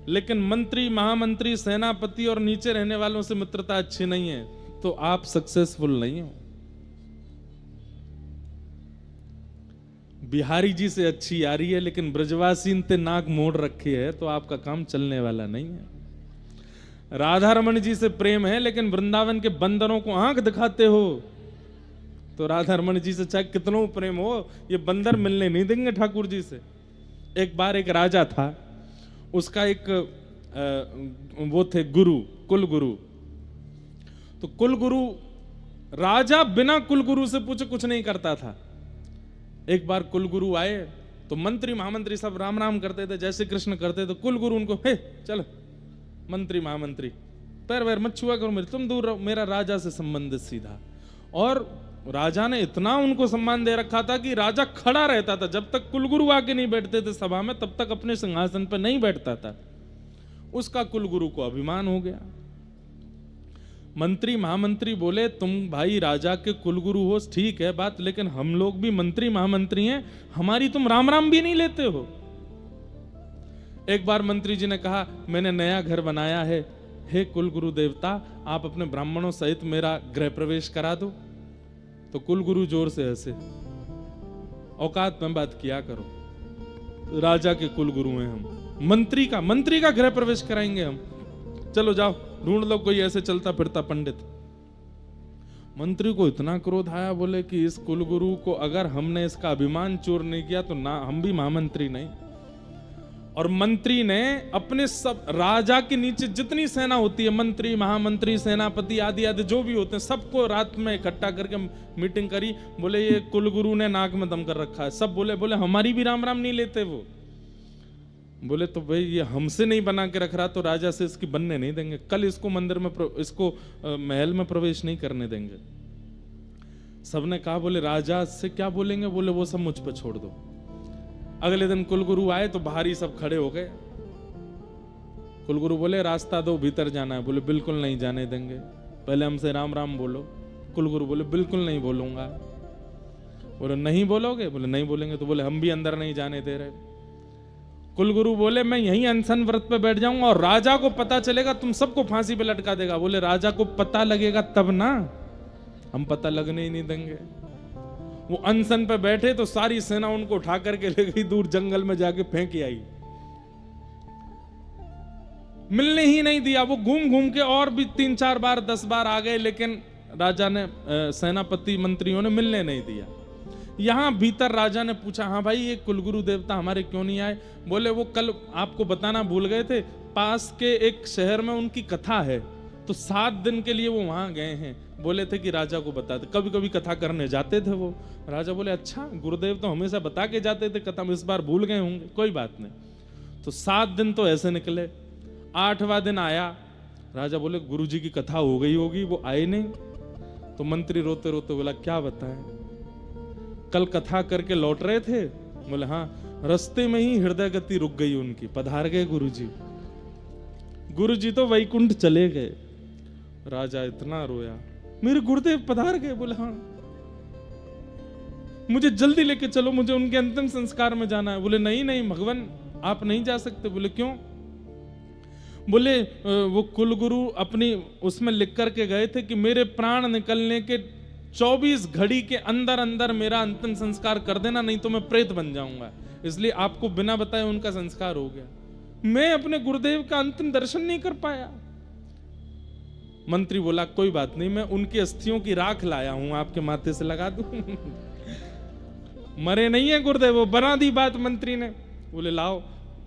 लेकिन मंत्री, महामंत्री, सेनापति और नीचे रहने वालों से मित्रता अच्छी नहीं है तो आप सक्सेसफुल नहीं हो। बिहारी जी से अच्छी यारी है, लेकिन ब्रजवासी ने नाक मोड़ रखी है तो आपका काम चलने वाला नहीं है। राधा रमन जी से प्रेम है, लेकिन वृंदावन के बंदरों को आंख दिखाते हो तो राधा रमन जी से चाहे कितनों प्रेम हो, ये बंदर मिलने नहीं देंगे ठाकुर जी से। एक बार एक राजा था, उसका एक वो थे गुरु, कुल गुरु। तो कुल गुरु, राजा बिना कुल गुरु से पूछे कुछ नहीं करता था। एक बार कुल गुरु आए तो मंत्री महामंत्री सब राम राम करते थे, जैसे कृष्ण करते थे। कुल गुरु उनको, हे चलो मंत्री महामंत्री पैर वैर मत छुआ करो मेरे, तुम दूर रहो, मेरा राजा से संबंधित सीधा। और राजा ने इतना उनको सम्मान दे रखा था कि राजा खड़ा रहता था, जब तक कुलगुरु आके नहीं बैठते थे सभा में तब तक अपने सिंहासन पर नहीं बैठता था। उसका कुलगुरु को अभिमान हो गया। मंत्री महामंत्री बोले तुम भाई राजा के कुलगुरु हो, ठीक है बात, लेकिन हम लोग भी मंत्री महामंत्री हैं, हमारी तुम राम राम भी नहीं लेते हो। एक बार मंत्री जी ने कहा मैंने नया घर बनाया है, हे कुलगुरु देवता आप अपने ब्राह्मणों सहित मेरा गृह प्रवेश करा दो। तो कुलगुरु जोर से हंसे, औकात में बात किया करो, राजा के कुलगुरु हैं हम, मंत्री का गृह प्रवेश कराएंगे हम, चलो जाओ ढूंढ लो कोई ऐसे चलता फिरता पंडित। मंत्री को इतना क्रोध आया, बोले कि इस कुलगुरु को अगर हमने इसका अभिमान चूर नहीं किया तो ना हम भी महामंत्री नहीं। और मंत्री ने अपने सब राजा के नीचे जितनी सेना होती है, मंत्री महामंत्री सेनापति आदि आदि जो भी होते हैं, सबको रात में इकट्ठा करके मीटिंग करी। बोले ये कुलगुरु ने नाक में दम कर रखा है। सब बोले हमारी भी राम राम नहीं लेते वो। बोले तो भाई ये हमसे नहीं बना के रख रहा तो राजा से इसकी बनने नहीं देंगे, कल इसको मंदिर में इसको महल में प्रवेश नहीं करने देंगे। सबने कहा बोले राजा से क्या बोलेंगे, बोले वो सब मुझ पर छोड़ दो। अगले दिन कुलगुरु आए तो बाहर ही सब खड़े हो गए। कुलगुरु बोले रास्ता दो भीतर जाना है। बोले बिल्कुल नहीं जाने देंगे, पहले हमसे राम राम बोलो। कुलगुरु बोले बिल्कुल नहीं बोलूंगा। बोले नहीं बोलोगे? बोले नहीं बोलेंगे। तो बोले हम भी अंदर नहीं जाने दे रहे। कुलगुरु बोले मैं यहीं अनशन व्रत पे बैठ जाऊंगा और राजा को पता चलेगा तुम सबको फांसी पे लटका देगा। बोले राजा को पता लगेगा तब ना, हम पता लगने ही नहीं देंगे। वो अनशन पे बैठे तो सारी सेना उनको उठा करके ले गई दूर जंगल में जाके फेंक आई। मिलने ही नहीं दिया। वो घूम घूम के और भी 3-4 बार 10 बार आ गए, लेकिन राजा ने सेनापति मंत्रियों ने मिलने नहीं दिया। यहां भीतर राजा ने पूछा, हाँ भाई ये कुलगुरु देवता हमारे क्यों नहीं आए? बोले वो कल आपको बताना भूल गए थे, पास के एक शहर में उनकी कथा है, तो 7 दिन के लिए वो वहां गए हैं। बोले थे कि राजा को बताते, कभी कभी कथा करने जाते थे वो। राजा बोले अच्छा, गुरुदेव तो हमेशा बता के जाते थे कथा में, इस बार भूल गए होंगे, कोई बात नहीं। तो 7 दिन तो ऐसे निकले। 8वां दिन आया, राजा बोले गुरुजी की कथा हो गई होगी, वो आए नहीं। तो मंत्री रोते रोते बोला क्या बताएं, कल कथा करके लौट रहे थे? बोले हाँ, रास्ते में ही हृदय गति रुक गई उनकी, पधार गए गुरुजी। गुरुजी तो वैकुंठ चले गए। राजा इतना रोया, मेरे गुरुदेव पधार गए? बोले हाँ, मुझे जल्दी लेके चलो, मुझे उनके अंतिम संस्कार में जाना है। बोले नहीं नहीं भगवान, आप नहीं जा सकते। बोले क्यों? बोले वो कुलगुरु अपनी उसमें लिख करके गए थे कि मेरे प्राण निकलने के 24 घड़ी के अंदर अंदर मेरा अंतिम संस्कार कर देना, नहीं तो मैं प्रेत बन जाऊंगा। इसलिए आपको बिना बताए उनका संस्कार हो गया। मैं अपने गुरुदेव का अंतिम दर्शन नहीं कर पाया। मंत्री बोला कोई बात नहीं, मैं उनकी अस्थियों की राख लाया हूं, आपके माथे से लगा दूं। मरे नहीं है गुरुदेव, वो बना दी बात मंत्री ने। बोले लाओ,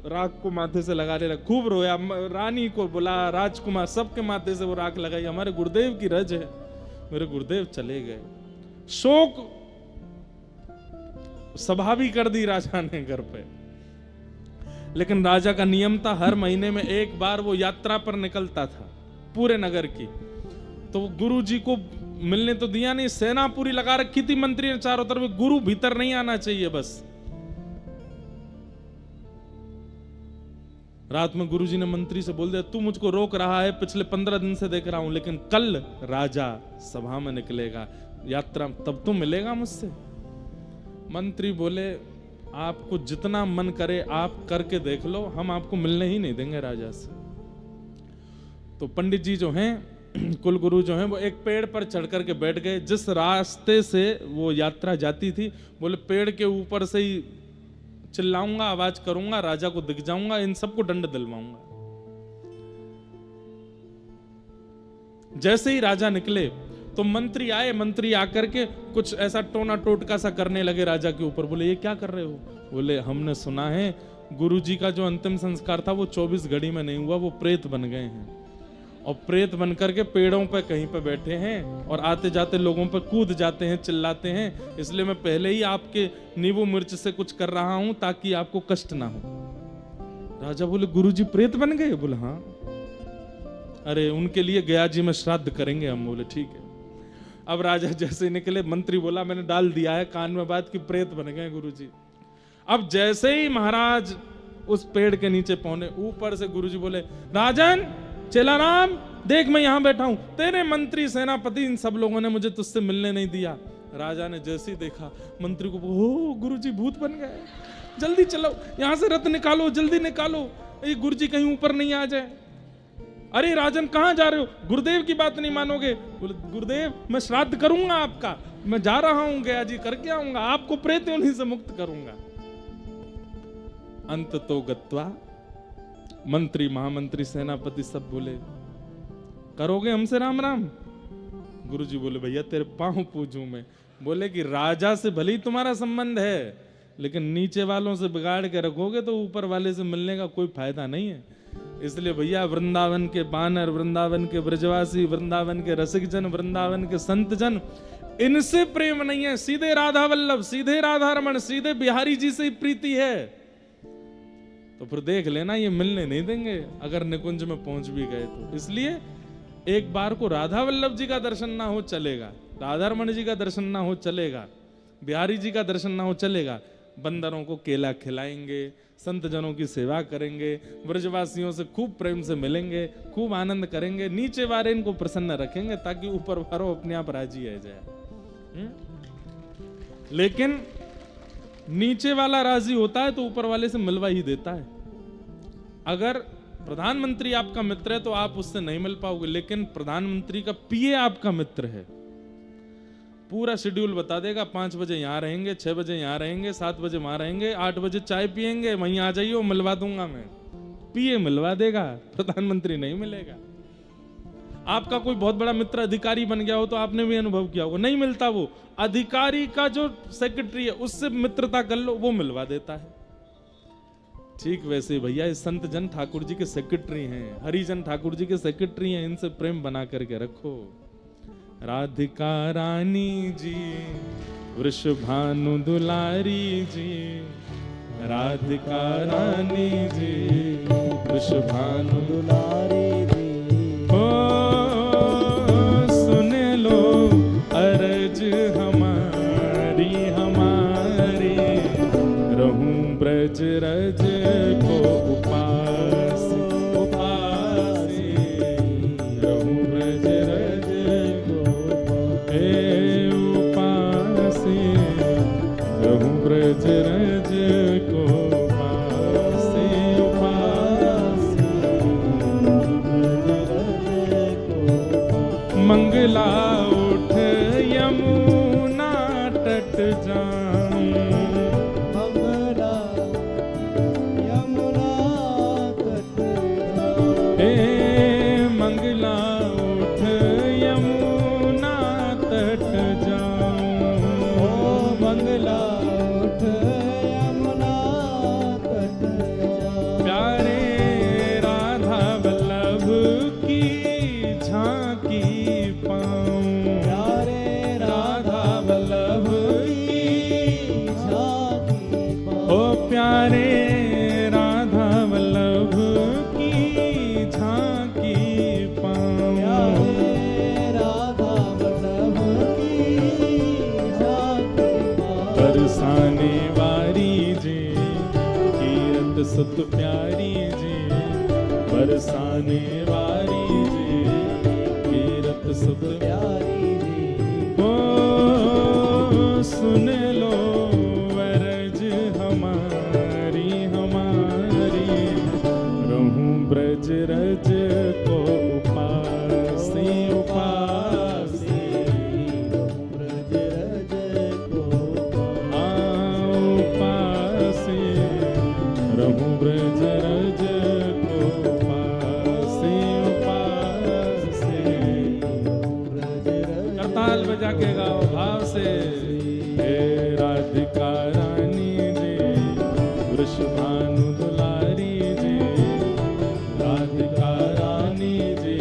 राख को माथे से लगा ले। खूब रोया, रानी को बोला, राजकुमार सबके माथे से वो राख लगाई। हमारे गुरुदेव की रज है। मेरे गुरुदेव चले गए। शोक सभा भी कर दी राजा ने घर पे। लेकिन राजा का नियम था, हर महीने में एक बार वो यात्रा पर निकलता था पूरे नगर की। तो गुरु जी को मिलने तो दिया नहीं, सेना पूरी लगा रखी थी मंत्री ने चारों तरफ, गुरु भीतर नहीं आना चाहिए बस। रात में गुरुजी ने मंत्री से बोल दिया, तू मुझको रोक रहा है, पिछले 15 दिन से देख रहा हूं, लेकिन कल राजा सभा में निकलेगा, यात्रा तब तो मिलेगा मुझसे। मंत्री बोले आपको जितना मन करे आप करके देख लो, हम आपको मिलने ही नहीं देंगे राजा से। तो पंडित जी जो हैं, कुलगुरु जो हैं, वो एक पेड़ पर चढ़ करके बैठ गए। जिस रास्ते से वो यात्रा जाती थी, बोले पेड़ के ऊपर से ही चिल्लाऊंगा, आवाज करूंगा, राजा को दिख जाऊंगा, इन सबको दंड दिलवाऊंगा। जैसे ही राजा निकले तो मंत्री आए। मंत्री आकर के कुछ ऐसा टोना टोटका सा करने लगे राजा के ऊपर। बोले ये क्या कर रहे हो? बोले हमने सुना है गुरुजी का जो अंतिम संस्कार था वो 24 घड़ी में नहीं हुआ, वो प्रेत बन गए हैं, और प्रेत बनकर के पेड़ों पे कहीं पे बैठे हैं और आते जाते लोगों पे कूद जाते हैं, चिल्लाते हैं। इसलिए मैं पहले ही आपके नींबू मिर्च से कुछ कर रहा हूं ताकि आपको कष्ट ना हो। राजा बोले गुरुजी प्रेत बन गए? बोले हाँ। अरे उनके लिए गया जी में श्राद्ध करेंगे हम। बोले ठीक है। अब राजा जैसे निकले, मंत्री बोला मैंने डाल दिया है कान में बात कि प्रेत बन गए गुरुजी। अब जैसे ही महाराज उस पेड़ के नीचे पहुंचे, ऊपर से गुरुजी बोले राजन चेलाराम देख मैं यहां बैठा हूं, तेरे मंत्री सेनापति इन सब लोगों ने मुझे तुझसे मिलने नहीं दिया। राजा ने जैसे ही देखा मंत्री को, ओ गुरुजी भूत बन गए, जल्दी चलो यहां से रथ निकालो, जल्दी निकालो, ये गुरुजी कहीं ऊपर नहीं आ जाए। अरे राजन कहां जा रहे हो? गुरुदेव की बात नहीं मानोगे? बोले गुरुदेव मैं श्राद्ध करूंगा आपका, मैं जा रहा हूं गया जी करके आऊंगा, आपको प्रेत योनि से मुक्त करूंगा। अंत तो गत्वा मंत्री महामंत्री सेनापति सब बोले करोगे हमसे राम राम? गुरुजी बोले भैया तेरे पांव पूजूं मैं। बोले कि राजा से भले ही तुम्हारा संबंध है, लेकिन नीचे वालों से बिगाड़ के रखोगे तो ऊपर वाले से मिलने का कोई फायदा नहीं है। इसलिए भैया वृंदावन के बानर, वृंदावन के ब्रजवासी, वृंदावन के रसिक जन, वृंदावन के संत जन, इनसे प्रेम नहीं है, सीधे राधा वल्लभ, सीधे राधा रमन, सीधे बिहारी जी से ही प्रीति है। तो फिर देख लेना ये मिलने नहीं देंगे अगर निकुंज में पहुंच भी गए तो। इसलिए एक बार को राधा वल्लभ जी का दर्शन ना हो चलेगा, राधा रमन जी का दर्शन ना हो चलेगा, बिहारी जी का दर्शन ना हो चलेगा, बंदरों को केला खिलाएंगे, संत जनों की सेवा करेंगे, ब्रजवासियों से खूब प्रेम से मिलेंगे, खूब आनंद करेंगे, नीचे वाले इनको प्रसन्न रखेंगे ताकि ऊपर वालों अपने आप राजी आ जाए। लेकिन नीचे वाला राजी होता है तो ऊपर वाले से मिलवा ही देता है। अगर प्रधानमंत्री आपका मित्र है तो आप उससे नहीं मिल पाओगे, लेकिन प्रधानमंत्री का पीए आपका मित्र है, पूरा शेड्यूल बता देगा, 5 बजे यहाँ रहेंगे, 6 बजे यहाँ रहेंगे, 7 बजे वहां रहेंगे, 8 बजे चाय पियेंगे, वहीं आ जाइए मिलवा दूंगा मैं। पीए मिलवा देगा, प्रधानमंत्री नहीं मिलेगा। आपका कोई बहुत बड़ा मित्र अधिकारी बन गया हो तो आपने भी अनुभव किया होगा, नहीं मिलता। वो अधिकारी का जो सेक्रेटरी है उससे मित्रता कर लो, वो मिलवा देता है। ठीक वैसे भैया इस संत जन ठाकुर जी के सेक्रेटरी हैं, हरिजन ठाकुर जी के सेक्रेटरी हैं, इनसे प्रेम बना करके रखो। राधिका रानी जी, वृषभानु दुलारी जी, राधिका रानी जी, वृषभानु दुलारी जी, ओ सुन लो अरज हमारी हमारी, रहूं ब्रज रज को उपास उपास, रहूं ब्रज रज को उपास, रहूं ब्रज रज को उपास उपास, मंगला उठ यमुना तट जाऊं, मंगला यमुना तट जाऊं, हे मंगला उठ यमुना तट जाऊं, ओ मंगला उठ यमुना तट जाऊं, प्यारे राधा वल्लभ की झांकी पाऊं, प्यारे राधा वल्लभ की झांकी पाऊं, ओ प्यारे राधा वल्लभ की झांकी पाऊं, प्यारे राधा वल्लभ की झांकी पाऊं, बरसाने वारी जी, कीरत सुत प्यारी जी, बरसाने वारी जी, कीरत सुत प्यारी जी, ओ सुन लो वरज हमारी हमारी, रहूं ब्रज रज को उपास उपास, रहूं ब्रज रज को उपास, रहूं ब्रज रज को उपास उपास, करताल बजा के गाओ भाव से। हे राधिका रानी जी, वृषभानु दुलारी जी, राधिका रानी जी,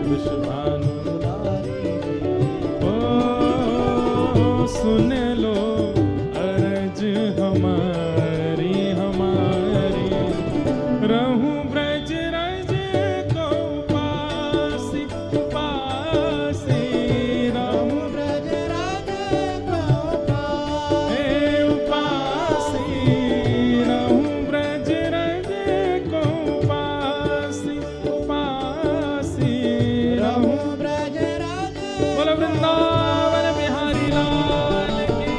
वृषभानु दुलारी जी, ओ सुन लो अरज हमारी हमारी, रहूं ब्रज रज को उपास उपास, रहूं ब्रज रज को उपास उपास, रहूं ब्रज रज को उपास उपास, रहूं ब्रज रज। बोलो वृंदावन बिहारी लाल की।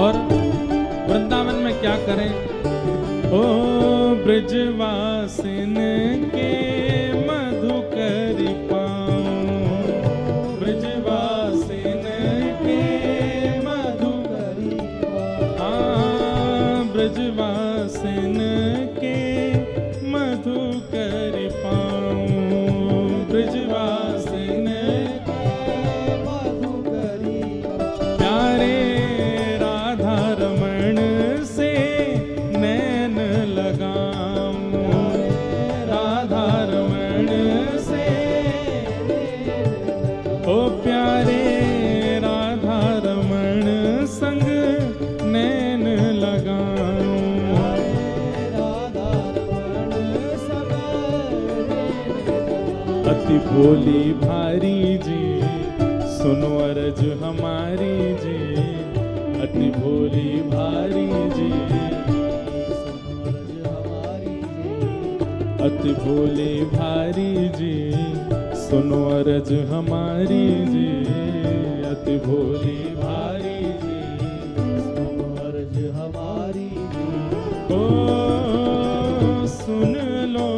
और वृंदावन में क्या करें? ओ ब्रजवासिन के मधुकर पाऊं, ब्रजवासिन के मधुकर पाऊं, ब्रजवासिन के मधुकर पाऊं, ब्रजवासिन के मधुकर प्यारे राधा रमण से नैन लगाऊं, राधा रमण से ओ प्यारे राधा रमण संग नैन लगाऊं, राधा अति भोली भारी जी सुनो अरज हमारी जी, अति भोली भारी जी अति भोली भारी जी सुनो अरज हमारी जी, अति भोली भारी जी सुनो अरज हमारी जी। ओ सुन लो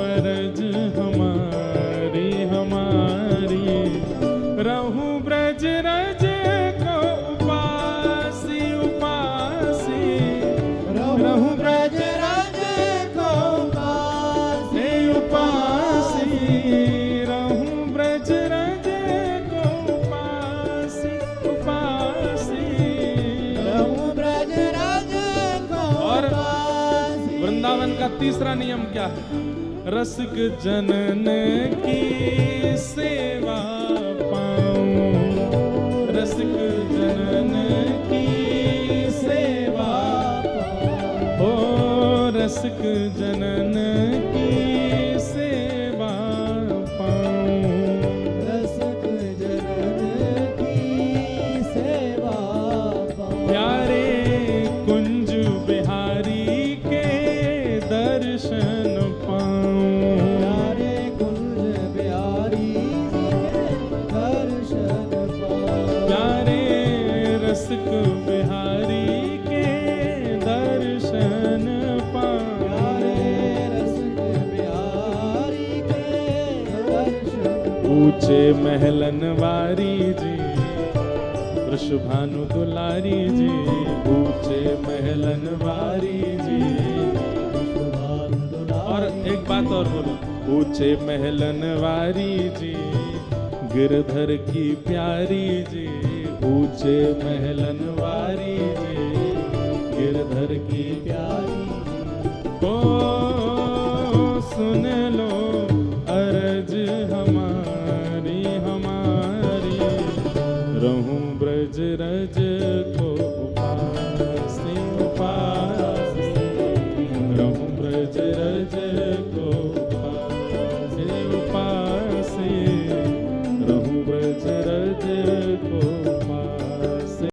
अरज हमारी हमारी, रहूं ब्रज रज को उपासी उपासी, रहूं ब्रज रज को उपासी उपासी, रहूं ब्रज रज को उपासी उपासी, रहूं ब्रज रज को उपासी। वृंदावन का तीसरा नियम क्या है? रसिक जनन की सेवा पाऊं, रसिक जनन की सेवा पाऊं, ओ रसिक जनन की सेवा पाऊं, रसिक जनन की सेवा पाऊं। प्यारे कुंज बिहारी के दर्शन पाऊं, प्यारे कुंज बिहारी के दर्शन पाऊं, प्यारे रसिक बिहारी के दर्शन पाऊं, प्यारे रसिक बिहारी के दर्शन। ऊंचे महलन वारी जी वृषभानु दुलारी जी, ऊंचे महलन वारी जी। और एक बात और बोलो, ऊंचे महलन वारी जी गिरधर की प्यारी जी, ऊंचे महलन वारी जी गिरधर की प्यारी।